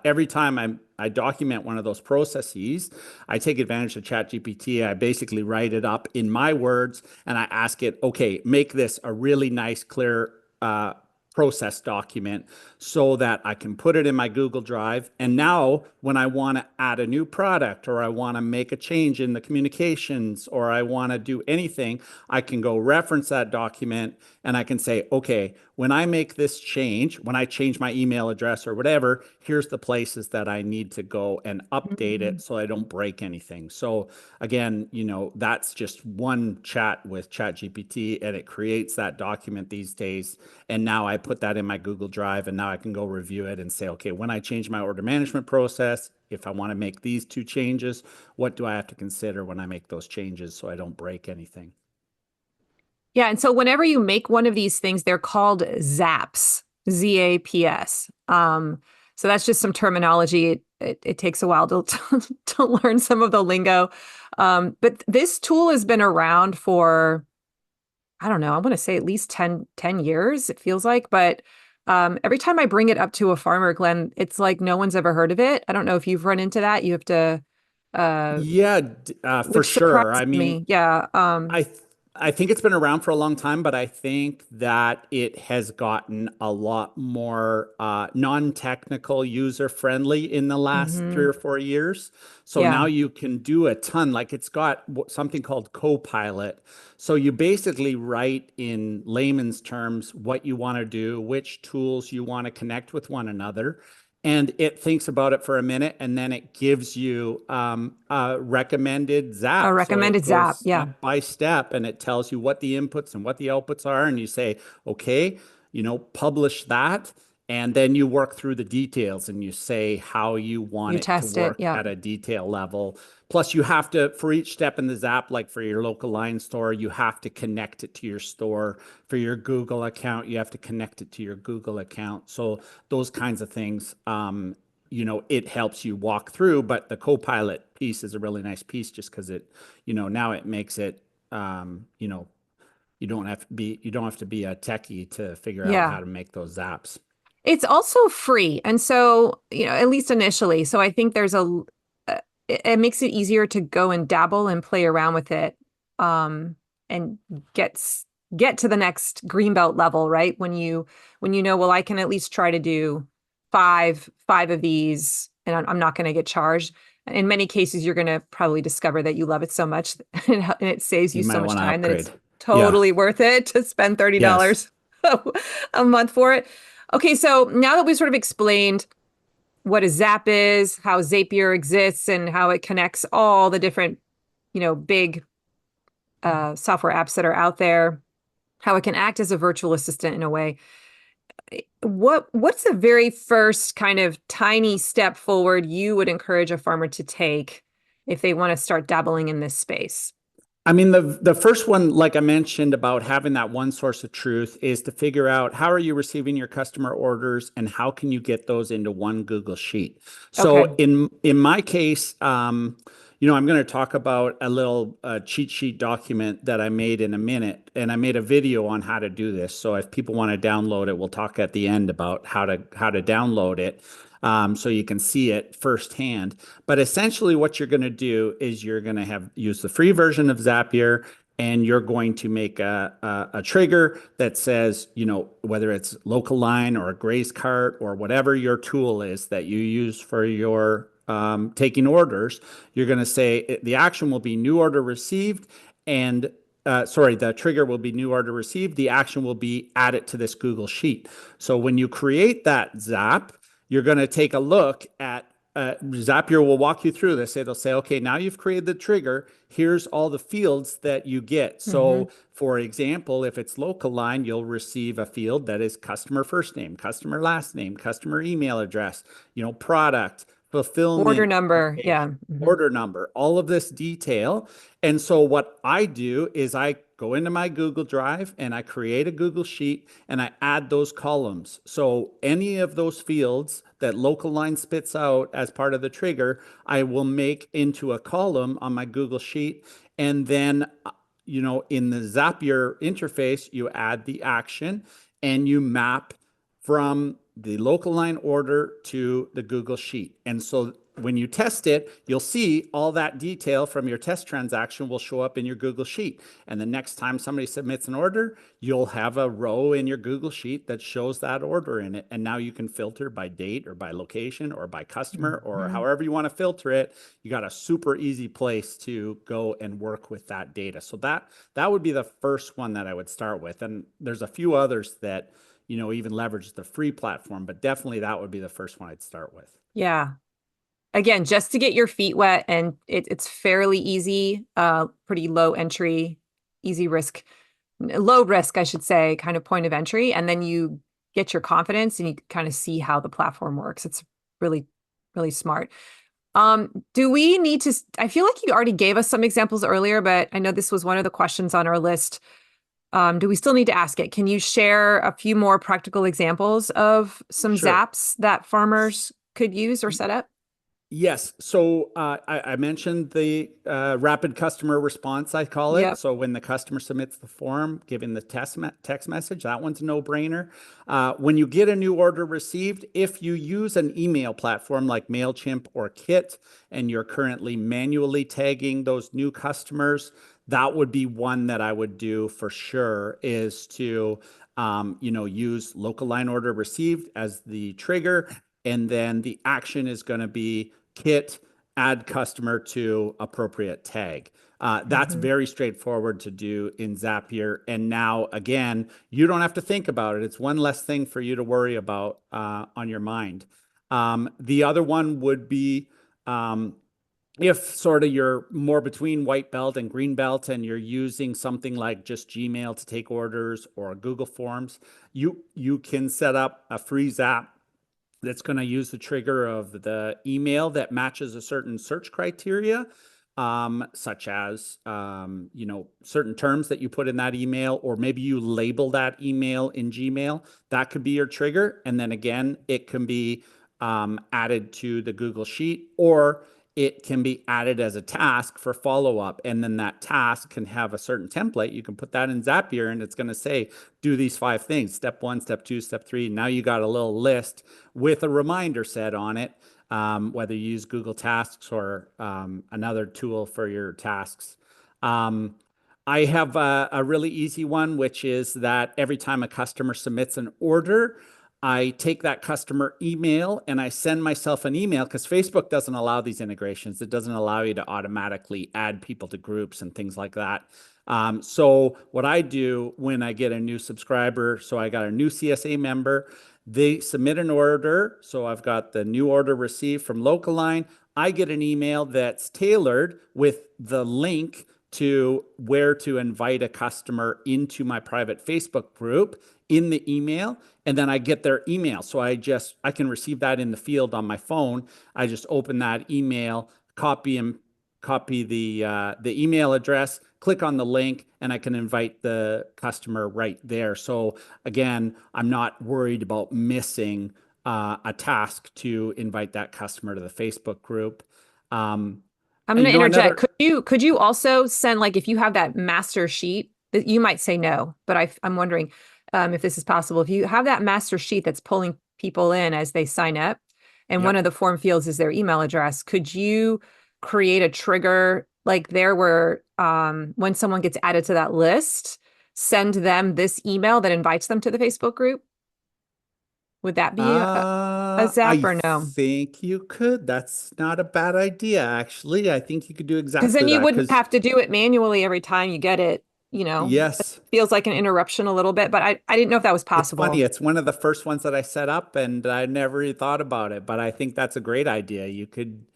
every time I document one of those processes, I take advantage of ChatGPT. I basically write it up in my words and I ask it, okay, make this a really nice, clear process document so that I can put it in my Google Drive. And now, when I want to add a new product or I want to make a change in the communications or I want to do anything, I can go reference that document and I can say, okay, when I make this change, when I change my email address or whatever, here's the places that I need to go and update it Mhm. so I don't break anything. So again, that's just one chat with ChatGPT and it creates that document these days. And now I put that in my Google Drive and now I can go review it and say, okay, when I change my order management process, if I want to make these two changes, what do I have to consider when I make those changes so I don't break anything? Yeah, and so whenever you make one of these things, they're called zaps, ZAPS. So that's just some terminology. It takes a while to learn some of the lingo. But this tool has been around for, I don't know, I want to say at least ten years, it feels like. But every time I bring it up to a farmer, Glenn, it's like no one's ever heard of it. I don't know if you've run into that. You have to, uh, Yeah, for which sure. surprises I mean, me. Yeah. I th- I think it's been around for a long time, but I think that it has gotten a lot more non-technical, user-friendly in the last three Mhm. or 4 years. So now Yeah. you can do a ton. Like it's got something called Copilot. So you basically write in layman's terms what you want to do, which tools you want to connect with one another, and it thinks about it for a minute and then it gives you a recommended A zap. So it recommended goes zap. Yeah. step by step and it tells you what the inputs and what the outputs are. And you say, okay, publish that. And then you work through the details and you say how you want You it to test it. work Yeah. at a detail level. Plus, you have to, for each step in the Zap, like for your local line store, you have to connect it to your store. For your Google account, you have to connect it to your Google account. So those kinds of things, it helps you walk through. But the Copilot piece is a really nice piece just because now it makes it, you don't have to be a techie to figure out Yeah. how to make those zaps. It's also free. And so, at least initially. So I think it makes it easier to go and dabble and play around with it. And get to the next greenbelt level, right? When you know, well, I can at least try to do five of these and I'm not going to get charged. In many cases, you're going to probably discover that you love it so much and it saves you You so might much want to time that upgrade. it's Yeah. totally worth it to spend Yes. $30 a month for it. Okay, so now that we've sort of explained what a Zap is, how Zapier exists, and how it connects all the different, big software apps that are out there, how it can act as a virtual assistant in a way. What's the very first kind of tiny step forward you would encourage a farmer to take if they want to start dabbling in this space? I mean, the first one, like I mentioned about having that one source of truth, is to figure out how are you receiving your customer orders and how can you get those into one Google Sheet. So Okay. in my case, I'm going to talk about a little cheat sheet document that I made in a minute, and I made a video on how to do this. So if people want to download it, we'll talk at the end about how to download it. So you can see it firsthand. But essentially, what you're going to do is you're going to have use the free version of Zapier, and you're going to make a trigger that says, whether it's local line or a graze cart or whatever your tool is that you use for your taking orders, you're going to say the action will be new order received, and the trigger will be new order received. The action will be added to this Google Sheet. So when you create that Zap, you're going to take a look at Zapier will walk you through this. It'll say, okay, now you've created the trigger. Here's all the fields that you get. Mm-hmm. So, for example, if it's local line, you'll receive a field that is customer first name, customer last name, customer email address, product, Order fulfillment number. information, Yeah. Mm-hmm. order number, all of this detail. And so what I do is I go into my Google Drive and I create a Google Sheet and I add those columns. So any of those fields that local line spits out as part of the trigger, I will make into a column on my Google Sheet. And then, in the Zapier interface, you add the action and you map from the local line order to the Google Sheet. And so when you test it, you'll see all that detail from your test transaction will show up in your Google Sheet. And the next time somebody submits an order, you'll have a row in your Google Sheet that shows that order in it. And now you can filter by date or by location or by customer or Mm-hmm. however you want to filter it. You got a super easy place to go and work with that data. So that would be the first one that I would start with. And there's a few others that even leverage the free platform, but definitely that would be the first one I'd start with. Yeah. Again, just to get your feet wet, and it's fairly easy, pretty low entry, easy risk, low risk, I should say, kind of point of entry. And then you get your confidence and you kind of see how the platform works. It's really, really smart. Do we need to, I feel like you already gave us some examples earlier, but I know this was one of the questions on our list. Do we still need to ask it? Can you share a few more practical examples of some Sure. zaps that farmers could use or set up? Yes. So I mentioned the rapid customer response, I call it. Yep. So when the customer submits the form, giving the text message, that one's a no-brainer. When you get a new order received, if you use an email platform like MailChimp or Kit, and you're currently manually tagging those new customers, that would be one that I would do for sure, is to use local line order received as the trigger. And then the action is going to be Kit, add customer to appropriate tag. That's Mm-hmm. very straightforward to do in Zapier. And now, again, you don't have to think about it. It's one less thing for you to worry about on your mind. The other one would be if sort of you're more between white belt and green belt and you're using something like just Gmail to take orders or Google Forms, you can set up a free Zap that's going to use the trigger of the email that matches a certain search criteria, such as certain terms that you put in that email, or maybe you label that email in Gmail. That could be your trigger, and then again, it can be added to the Google Sheet, or it can be added as a task for follow-up. And then that task can have a certain template. You can put that in Zapier and it's going to say, do these 5 things, step 1, step 2, step 3. Now you got a little list with a reminder set on it, whether you use Google Tasks or another tool for your tasks. I have a really easy one, which is that every time a customer submits an order, I take that customer email and I send myself an email, because Facebook doesn't allow these integrations. It doesn't allow you to automatically add people to groups and things like that. So what I do when I get a new subscriber, so I got a new CSA member, they submit an order. So I've got the new order received from local line. I get an email that's tailored with the link to where to invite a customer into my private Facebook group in the email. And then I get their email. So I can receive that in the field on my phone. I just open that email, copy and copy the email address, click on the link, and I can invite the customer right there. So again, I'm not worried about missing a task to invite that customer to the Facebook group. Um, I'm going to interject. another. Could you also send, like, if you have that master sheet that you might say no, but I'm wondering if this is possible. If you have that master sheet that's pulling people in as they sign up, and one Yep. of the form fields is their email address, could you create a trigger like there where when someone gets added to that list, send them this email that invites them to the Facebook group? Would that be a zap I or no? think you could. That's not a bad idea, actually. I think you could do Because then exactly you that. wouldn't Because have to do it manually every time you get it, It yes, feels like an interruption a little bit, but I didn't know if that was it's funny. possible. It's one of the first ones that I set up, and I never really thought about it. But I think that's a great idea. You can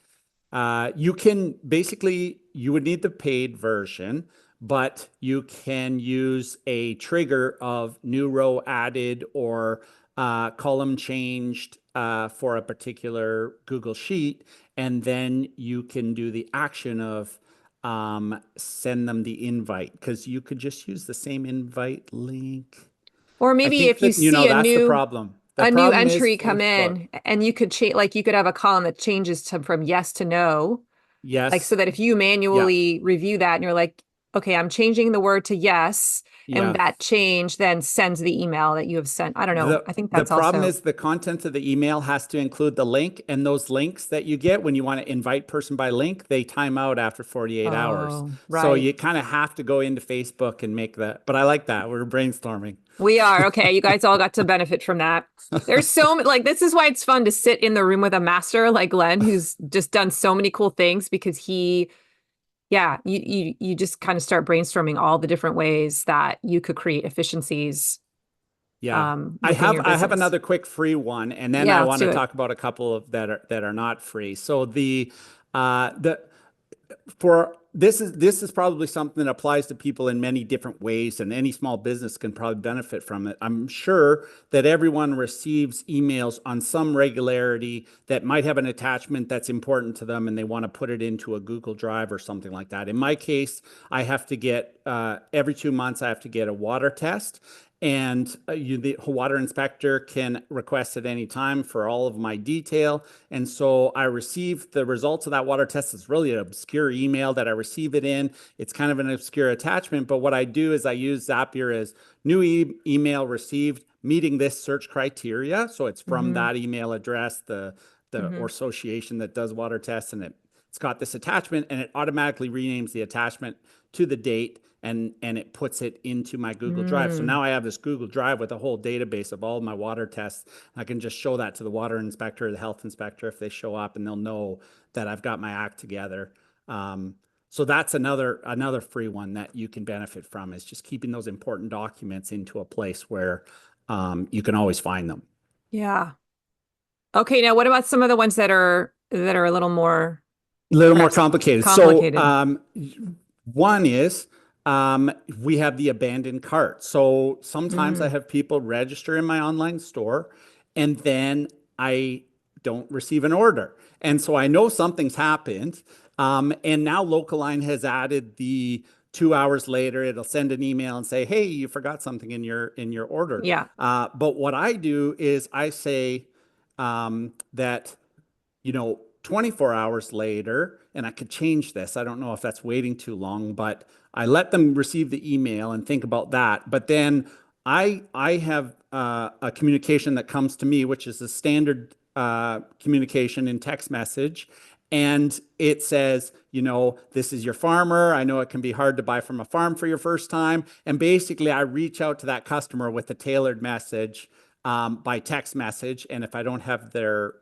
basically, you would need the paid version, but you can use a trigger of new row added or column changed for a particular Google Sheet. And then you can do the action of send them the invite because you could just use the same invite link. Or I maybe think if you that, see a that's the new problem. The a new problem is entry come Facebook. in and you could change, like, you could have a column that changes to from yes to no, like, so Yes. that if you Yeah. manually review that and you're like, okay, I'm changing the word to yes, and Yeah. that change then sends the email that you have sent. I don't know. The I think the that's problem also. is the content of the email has to include the link, and those links that you get when you want to invite person by link, they time out after 48 hours. Oh, So right. you kind of have to go into Facebook and make that. But I like that. We're brainstorming. We are. Okay. You guys all got to benefit from that. There's so like, this is why it's fun to sit in the room with a master like Glenn, who's just done so many cool things because yeah, you just kind of start brainstorming all the different ways that you could create efficiencies Yeah. within your I have business. another quick free one, and then Yeah, I let's want to do it. talk about a couple of that are not free. So the for this is probably something that applies to people in many different ways, and any small business can probably benefit from it. I'm sure that everyone receives emails on some regularity that might have an attachment that's important to them and they want to put it into a Google Drive or something like that. In my case, I have to get every 2 months I have to get a water test, and the water inspector can request at any time for all of my detail. And so I received the results of that water test. It's really an obscure email that I receive it in. It's kind of an obscure attachment, but what I do is I use Zapier as new email received meeting this search criteria. So it's from Hmm. that email address, the Hmm. association that does water tests, and it's got this attachment, and it automatically renames the attachment to the date, and it puts it into my Google Drive. So Mm. now I have this Google Drive with a whole database of all of my water tests. I can just show that to the water inspector or the health inspector if they show up, and they'll know that I've got my act together. So that's another free one that you can benefit from, is just keeping those important documents into a place where you can always find them. Yeah. Okay, now what about some of the ones that are a little more A little more perhaps complicated. So, complicated? one is we have the abandoned cart. So sometimes I Mm. have people register in my online store, and then I don't receive an order. And so I know something's happened. And now Localine has added the 2 hours later, it'll send an email and say, "Hey, you forgot something in your order." Yeah. But what I do is I say that 24 hours later, and I could change this. I don't know if that's waiting too long, but I let them receive the email and think about that. But then I have a communication that comes to me, which is a standard communication in text message. And it says, this is your farmer. I know it can be hard to buy from a farm for your first time. And basically, I reach out to that customer with a tailored message by text message. And if I don't have their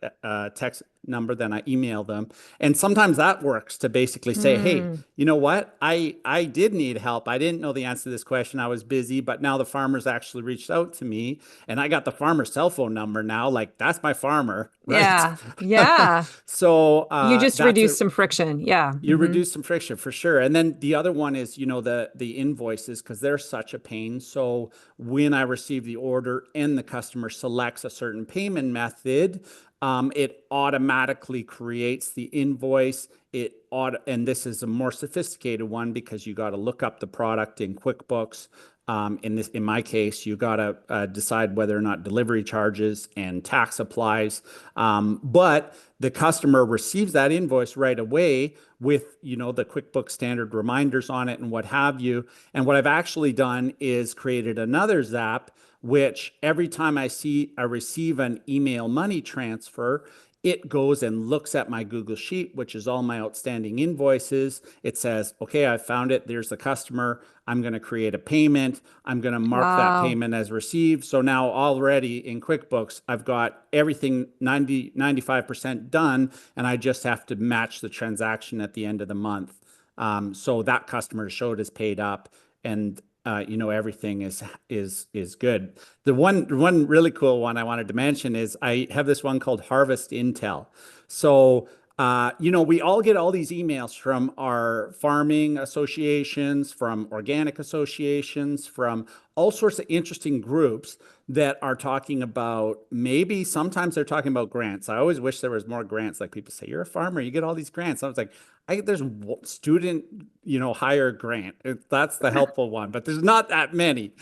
text number, then I email them. And sometimes that works to basically say, hey, Mm. you know what? I did need help. I didn't know the answer to this question. I was busy, but now the farmer's actually reached out to me, and I got the farmer's cell phone number now. Like, that's my farmer, right? Yeah. Yeah. So You just that's reduce a some friction. Yeah. you Hmm. reduce some friction for sure. And then the other one is, the invoices, because they're such a pain. So when I receive the order and the customer selects a certain payment method, it automatically creates the invoice. And this is a more sophisticated one because you got to look up the product in QuickBooks. In my case, you got to decide whether or not delivery charges and tax applies. But the customer receives that invoice right away with, the QuickBooks standard reminders on it and what have you. And what I've actually done is created another Zap, which every time I receive an email money transfer, it goes and looks at my Google Sheet, which is all my outstanding invoices. It says, okay, I found it. There's the customer. I'm going to create a payment. I'm going to mark that Wow. payment as received. So now already in QuickBooks, I've got everything 95% done, and I just have to match the transaction at the end of the month. So that customer showed is paid up, and everything is good. The one really cool one I wanted to mention is I have this one called Harvest Intel. So we all get all these emails from our farming associations, from organic associations, from all sorts of interesting groups that are talking about, maybe sometimes they're talking about grants. I always wish there was more grants. Like, people say, you're a farmer, you get all these grants. I was like, there's student, hire grant. That's the helpful one, but there's not that many.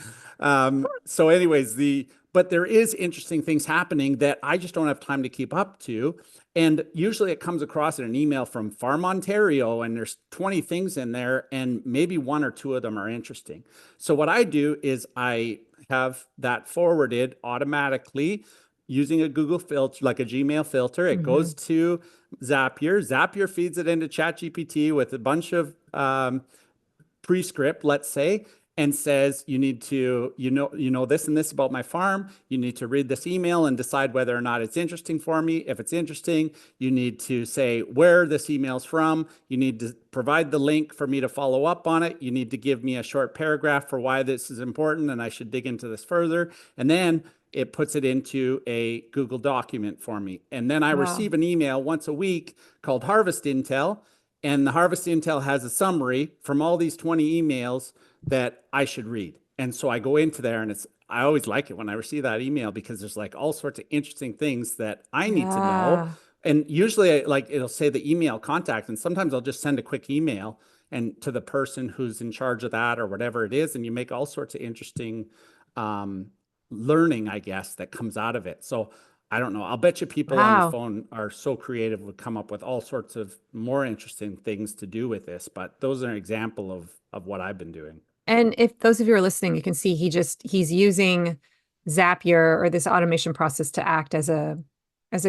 So anyways, but there is interesting things happening that I just don't have time to keep up to. And usually it comes across in an email from Farm Ontario, and there's 20 things in there, and maybe one or two of them are interesting. So what I do is I have that forwarded automatically using a Google filter, like a Gmail filter. It Hmm. goes to Zapier. Zapier feeds it into ChatGPT with a bunch of prescript, let's say, and says, you need to, this and this about my farm. You need to read this email and decide whether or not it's interesting for me. If it's interesting, you need to say where this email's from. You need to provide the link for me to follow up on it. You need to give me a short paragraph for why this is important and I should dig into this further. And then it puts it into a Google document for me. And then I Wow. receive an email once a week called Harvest Intel, and the Harvest Intel has a summary from all these 20 emails that I should read. And so I go into there, and I always like it when I receive that email because there's like all sorts of interesting things that I need to know. Yeah. And usually like it'll say the email contact, and sometimes I'll just send a quick email and to the person who's in charge of that or whatever it is. And you make all sorts of interesting um, learning, I guess, that comes out of it. So I don't know. I'll bet you people on the Wow. phone are so creative, would come up with all sorts of more interesting things to do with this. But those are an example of what I've been doing. And if those of you are listening, you can see he's using Zapier or this automation process to act as a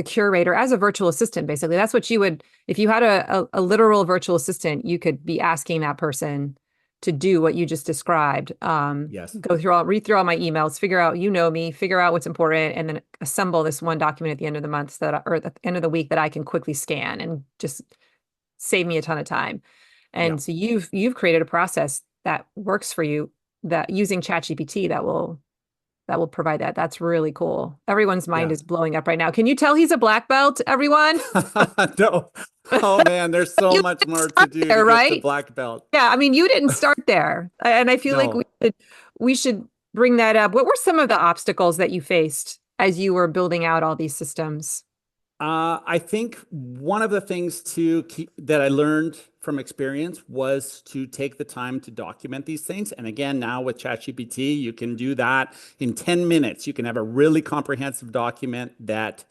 curator, as a virtual assistant, basically. That's what you would, if you had a literal virtual assistant, you could be asking that person to do what you just described. Yes. Read through all my emails, figure out, me, figure out what's important, and then assemble this one document at the end of the month or at the end of the week that I can quickly scan and just save me a ton of time. Yeah. And so you've created a process that works for you, that using ChatGPT that will provide that. That's really cool. Everyone's mind Yeah. is blowing up right now. Can you tell he's a black belt, everyone? No. Oh man, there's so You much didn't more to start do to there, get to right? black belt. Yeah, I mean, you didn't start there. And I feel like No. we should bring that up. What were some of the obstacles that you faced as you were building out all these systems? I think one of the things that I learned from experience was to take the time to document these things. And again, now with ChatGPT, you can do that in 10 minutes. You can have a really comprehensive document that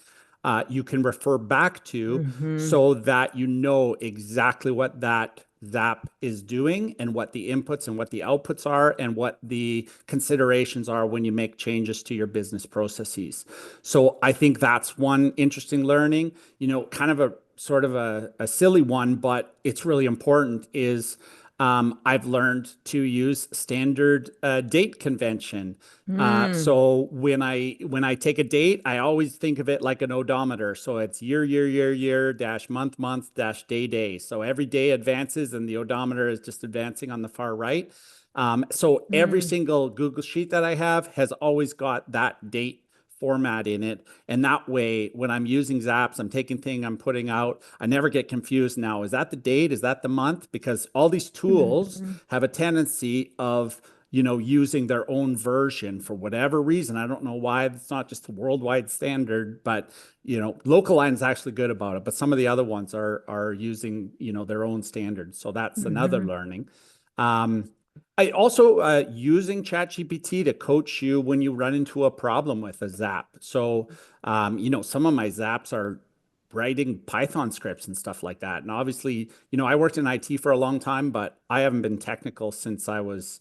you can refer back to Hmm. so that you know exactly what that Zap is doing and what the inputs and what the outputs are and what the considerations are when you make changes to your business processes. So I think that's one interesting learning, kind of a sort of a silly one, but it's really important is I've learned to use standard date convention. Mm. So when I take a date, I always think of it like an odometer. So it's year dash month dash day. So every day advances, and the odometer is just advancing on the far right. So every Mm. single Google Sheet that I have has always got that date format in it. And that way, when I'm using Zaps, I'm taking thing I'm putting out, I never get confused now. Is that the date? Is that the month? Because all these tools Mhm. have a tendency of using their own version for whatever reason. I don't know why it's not just a worldwide standard, but local line is actually good about it. But some of the other ones are using their own standards. So that's another Hmm. learning. Um, I also using ChatGPT to coach you when you run into a problem with a Zap. So some of my Zaps are writing Python scripts and stuff like that. And obviously, I worked in IT for a long time, but I haven't been technical since I was,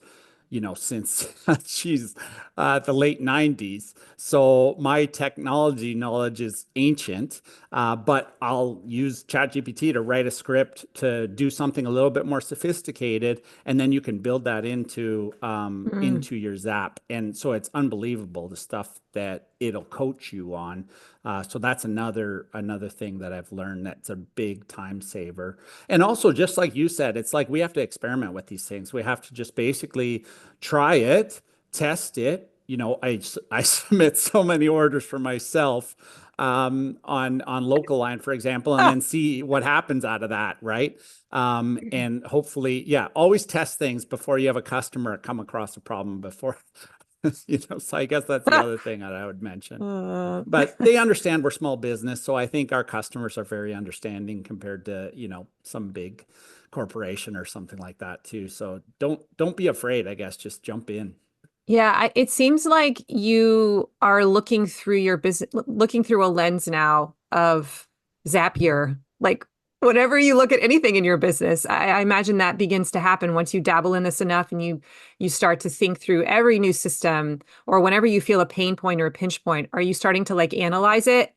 since geez, the late 90s. So my technology knowledge is ancient, but I'll use ChatGPT to write a script to do something a little bit more sophisticated, and then you can build that into your Zap. And so it's unbelievable the stuff that it'll coach you on. So that's another thing that I've learned that's a big time saver. And also, just like you said, it's like we have to experiment with these things. We have to just basically try it, test it. I submit so many orders for myself on local line, for example, and then see what happens out of that, right? And hopefully, yeah, always test things before you have a customer come across a problem before. So I guess that's the other thing that I would mention. Uh, But they understand we're small business, so I think our customers are very understanding compared to, some big corporation or something like that too. So don't be afraid, I guess, just jump in. Yeah, it seems like you are looking through your business, looking through a lens now of Zapier. Like whenever you look at anything in your business, I imagine that begins to happen once you dabble in this enough and you start to think through every new system, or whenever you feel a pain point or a pinch point, are you starting to like analyze it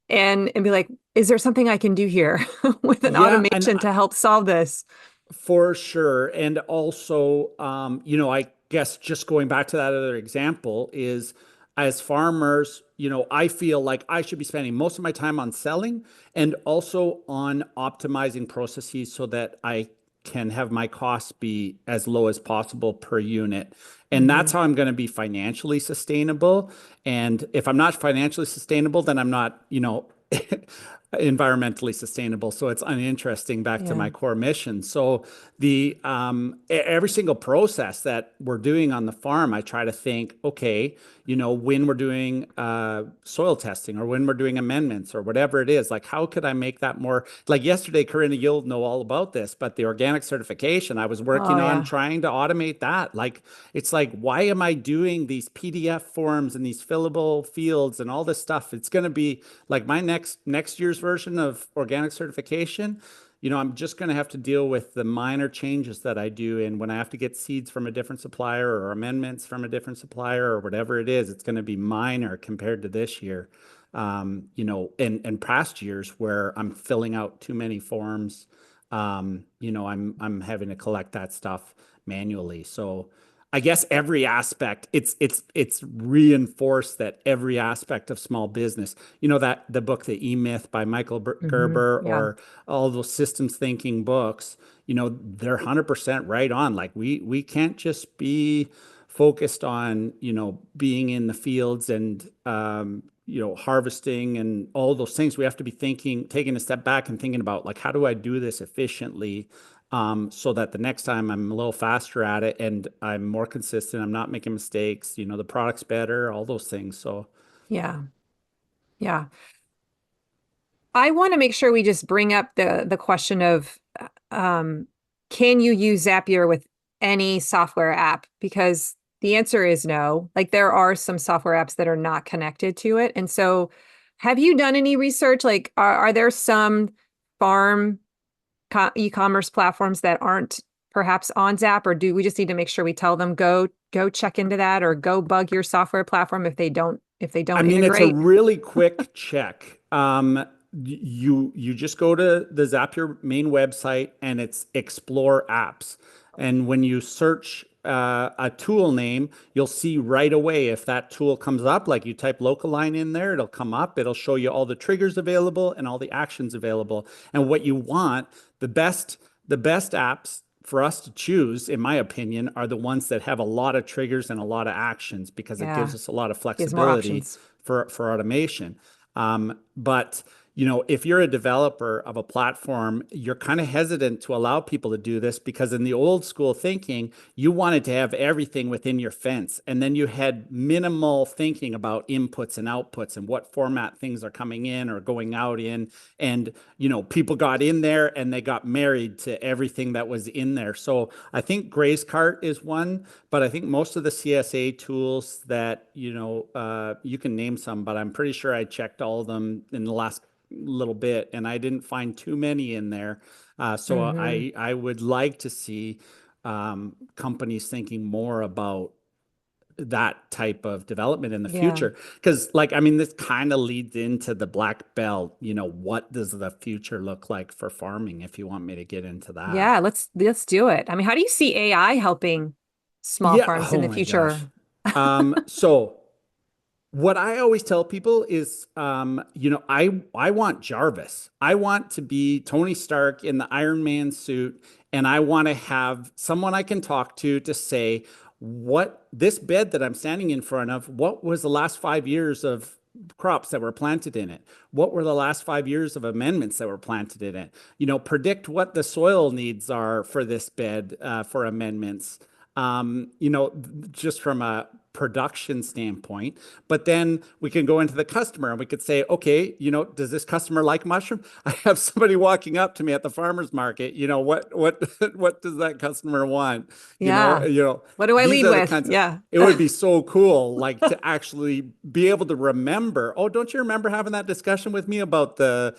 and be like, is there something I can do here with an Yeah, and automation to help solve this? for sure. And also, I guess just going back to that other example is as farmers, I feel like I should be spending most of my time on selling and also on optimizing processes so that I can have my costs be as low as possible per unit. And that's Hmm. how I'm going to be financially sustainable. And if I'm not financially sustainable, then I'm not, environmentally sustainable. So it's uninteresting back to Yeah. my core mission. So the every single process that we're doing on the farm, I try to think, okay, when we're doing soil testing or when we're doing amendments or whatever it is, like how could I make that more like yesterday, Corinna, you'll know all about this, but the organic certification, I was Oh working on yeah. trying to automate that. Like it's like, why am I doing these PDF forms and these fillable fields and all this stuff? It's going to be like my next year's version of organic certification. I'm just going to have to deal with the minor changes that I do. And when I have to get seeds from a different supplier or amendments from a different supplier or whatever it is, it's going to be minor compared to this year. And past years where I'm filling out too many forms, I'm having to collect that stuff manually. So I guess every aspect, it's reinforced that every aspect of small business, that the book, The E-Myth by Michael Gerber, Yeah. or all those systems thinking books, they're 100% right on. Like we can't just be focused on, being in the fields and, harvesting and all those things. We have to be taking a step back and thinking about like, how do I do this efficiently? So that the next time I'm a little faster at it and I'm more consistent, I'm not making mistakes, the product's better, all those things. So Yeah. Yeah. I want to make sure we just bring up the question of um, can you use Zapier with any software app? Because the answer is no. Like there are some software apps that are not connected to it. And so have you done any research? Like are there some farm e-commerce platforms that aren't perhaps on Zap, or do we just need to make sure we tell them go check into that or go bug your software platform if they I don't mean, it's a integrate? really quick check. You just go to the Zapier main website and it's Explore Apps. And when you search a tool name, you'll see right away if that tool comes up. Like you type local line in there, it'll come up. It'll show you all the triggers available and all the actions available. And what you want, the best apps for us to choose, in my opinion, are the ones that have a lot of triggers and a lot of actions because it gives Yeah, us a lot of gives more flexibility options. for automation. But if you're a developer of a platform, you're kind of hesitant to allow people to do this because in the old school thinking, you wanted to have everything within your fence. And then you had minimal thinking about inputs and outputs and what format things are coming in or going out in. And, people got in there and they got married to everything that was in there. So I think Gray's Cart is one, but I think most of the CSA tools that, you can name some, but I'm pretty sure I checked all of them in the last little bit and I didn't find too many in there. So Hmm. I would like to see companies thinking more about that type of development in the Yeah. future. Because, like, I mean, this kind of leads into the black belt. What does the future look like for farming? If you want me to get into that. Yeah, let's do it. I mean, how do you see AI helping small Yeah. farms in Oh the my gosh. future? So what I always tell people is, I want Jarvis. I want to be Tony Stark in the Iron Man suit, and I want to have someone I can talk to say, what this bed that I'm standing in front of, what was the last 5 years of crops that were planted in it? What were the last 5 years of amendments that were planted in it? Predict what the soil needs are for this bed for amendments. Just from a production standpoint. But then we can go into the customer and we could say, okay, does this customer like mushroom? I have somebody walking up to me at the farmer's market. What what does that customer want? Yeah. What do I These lead are the with? kinds of Yeah. it would be so cool, like to actually be able to remember. Oh, don't you remember having that discussion with me about the,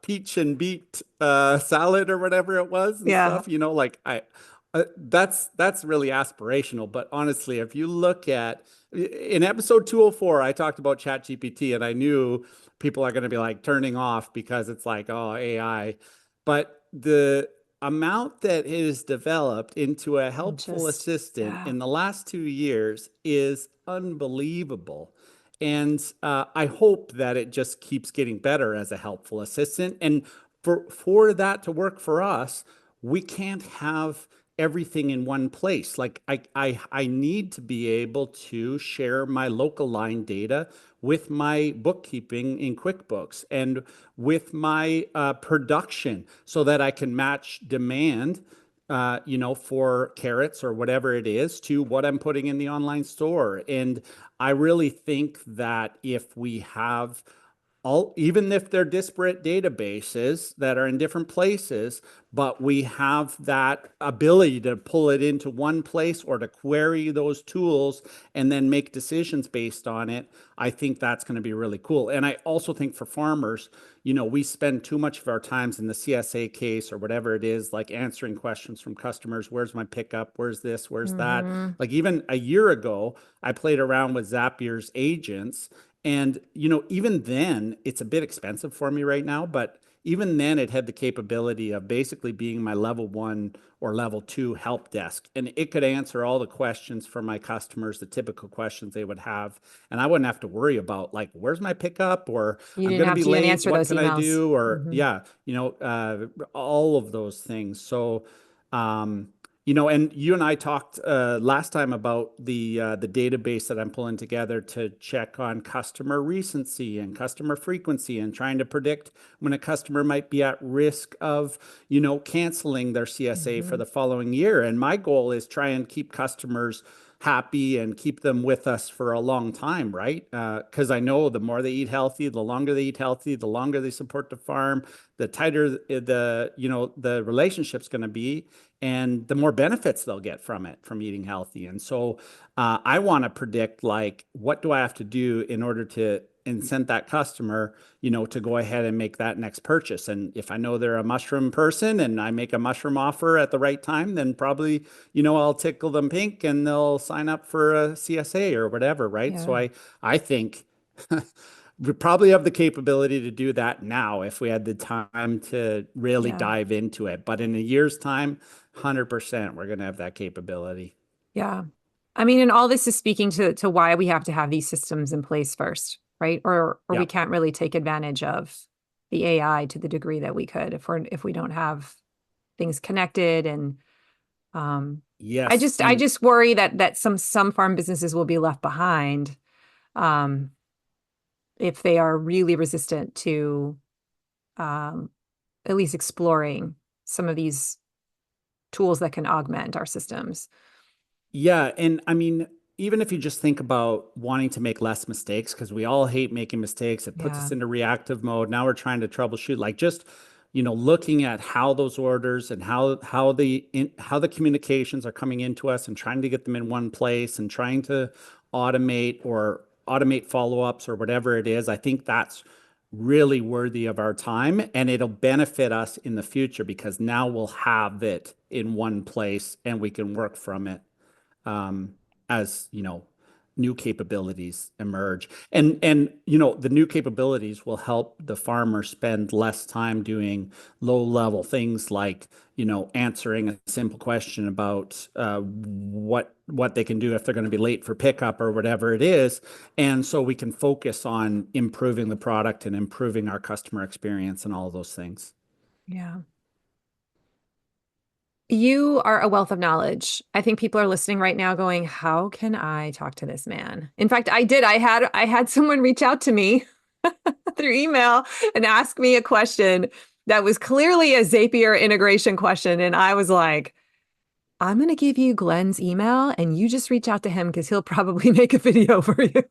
peach and beet salad or whatever it was and Yeah. stuff? That's really aspirational. But honestly, if you look at in episode 204, I talked about ChatGPT, and I knew people are going to be like turning off because it's like, oh, AI. But the amount that is developed into a helpful Just, assistant yeah. in the last 2 years is unbelievable. And I hope that it just keeps getting better as a helpful assistant. And for that to work for us, we can't have everything in one place. Like I need to be able to share my local line data with my bookkeeping in QuickBooks and with my production so that I can match demand, for carrots or whatever it is to what I'm putting in the online store. And I really think that if we have even if they're disparate databases that are in different places, but we have that ability to pull it into one place or to query those tools and then make decisions based on it. I think that's going to be really cool. And I also think for farmers, we spend too much of our times in the CSA case or whatever it is, like answering questions from customers. Where's my pickup? Where's this? Where's that? Hmm. Like even a year ago, I played around with Zapier's agents and, even then, it's a bit expensive for me right now, but even then, it had the capability of basically being my level one or level two help desk. And it could answer all the questions for my customers, the typical questions they would have. And I wouldn't have to worry about, like, where's my pickup? Or You I'm didn't going to have be to even late. answer What those can I emails. do? Or, Hmm. yeah, all of those things. So, um, and you and I talked last time about the database that I'm pulling together to check on customer recency and customer frequency and trying to predict when a customer might be at risk of, canceling their CSA for Hmm. the following year. And my goal is try and keep customers happy and keep them with us for a long time, right? Because I know the more they eat healthy, the longer they eat healthy, the longer they support the farm, the tighter the relationship's going to be and the more benefits they'll get from eating healthy. And so I want to predict, like, what do I have to do in order to incent that customer, to go ahead and make that next purchase. And if I know they're a mushroom person and I make a mushroom offer at the right time, then probably, I'll tickle them pink and they'll sign up for a CSA or whatever, right? So Yeah. I think we probably have the capability to do that now if we had the time to really Yeah. dive into it. But in a year's time, 100%, we're going to have that capability. Yeah. I mean, and all this is speaking to why we have to have these systems in place first, right? Or we Yeah. can't really take advantage of the AI to the degree that we could if we don't have things connected. And um Yes. I And just worry that some farm businesses will be left behind. Um if they are really resistant to at least exploring some of these tools that can augment our systems. Yeah. And I mean, even if you just think about wanting to make less mistakes, because we all hate making mistakes, it puts Yeah. us into reactive mode. Now we're trying to troubleshoot, like just, looking at how those orders and how the communications are coming into us and trying to get them in one place and trying to automate follow-ups or whatever it is. I think that's really worthy of our time, and it'll benefit us in the future because now we'll have it in one place and we can work from it, um, as new capabilities emerge. And the new capabilities will help the farmer spend less time doing low level things like answering a simple question about what they can do if they're going to be late for pickup or whatever it is. And so we can focus on improving the product and improving our customer experience and all of those things. Yeah. You are a wealth of knowledge. I think people are listening right now going, how can I talk to this man? In fact, I did. I had someone reach out to me through email and ask me a question that was clearly a Zapier integration question. And I was like, I'm going to give you Glen's email and you just reach out to him because he'll probably make a video for you.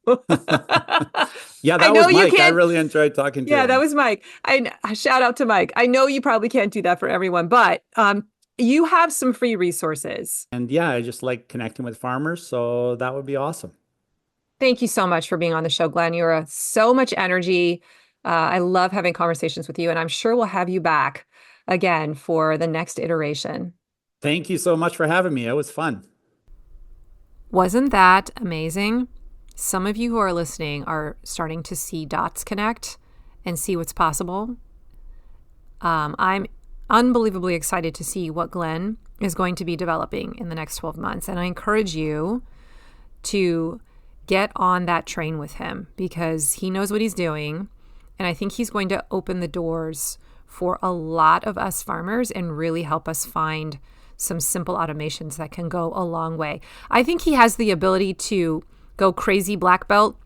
Yeah, I that know was you Mike. I can't. really enjoyed talking to Yeah, that him. was Mike. I shout out to Mike. I know you probably can't do that for everyone, but you have some free resources. And yeah, I just like connecting with farmers, so that would be awesome. Thank you so much for being on the show, Glen. You're so much energy. I love having conversations with you, and I'm sure we'll have you back again for the next iteration. Thank you so much for having me. It was fun. Wasn't that amazing? Some of you who are listening are starting to see dots connect and see what's possible. I'm unbelievably excited to see what Glen is going to be developing in the next 12 months. And I encourage you to get on that train with him because he knows what he's doing. And I think he's going to open the doors for a lot of us farmers and really help us find some simple automations that can go a long way. I think he has the ability to go crazy black belt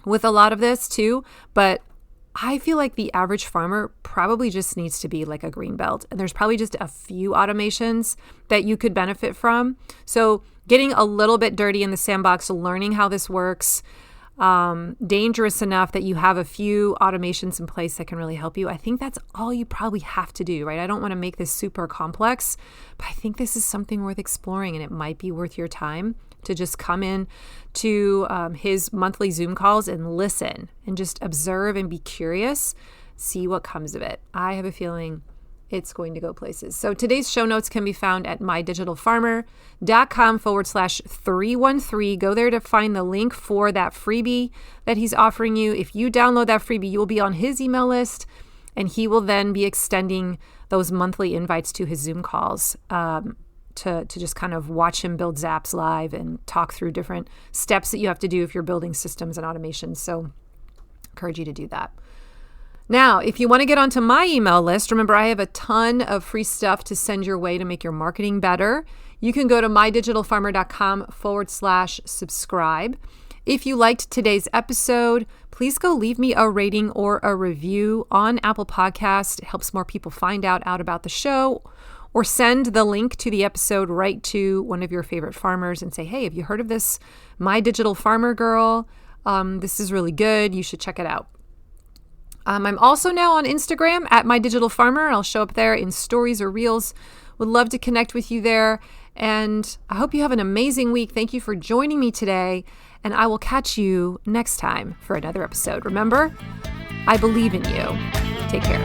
with a lot of this too, but I feel like the average farmer probably just needs to be like a green belt. And there's probably just a few automations that you could benefit from. So getting a little bit dirty in the sandbox, learning how this works, dangerous enough that you have a few automations in place that can really help you. I think that's all you probably have to do, right? I don't want to make this super complex, but I think this is something worth exploring and it might be worth your time to just come in to his monthly Zoom calls and listen and just observe and be curious, see what comes of it. I have a feeling it's going to go places. So today's show notes can be found at mydigitalfarmer.com/313. Go there to find the link for that freebie that he's offering you. If you download that freebie, you will be on his email list and he will then be extending those monthly invites to his Zoom calls to just kind of watch him build Zaps live and talk through different steps that you have to do if you're building systems and automations. So I encourage you to do that. Now, if you want to get onto my email list, remember I have a ton of free stuff to send your way to make your marketing better. You can go to mydigitalfarmer.com/subscribe. If you liked today's episode, please go leave me a rating or a review on Apple Podcast. It helps more people find out about the show, or send the link to the episode right to one of your favorite farmers and say, hey, have you heard of this My Digital Farmer girl? This is really good. You should check it out. I'm also now on Instagram at My Digital Farmer. I'll show up there in stories or reels. Would love to connect with you there. And I hope you have an amazing week. Thank you for joining me today. And I will catch you next time for another episode. Remember, I believe in you. Take care.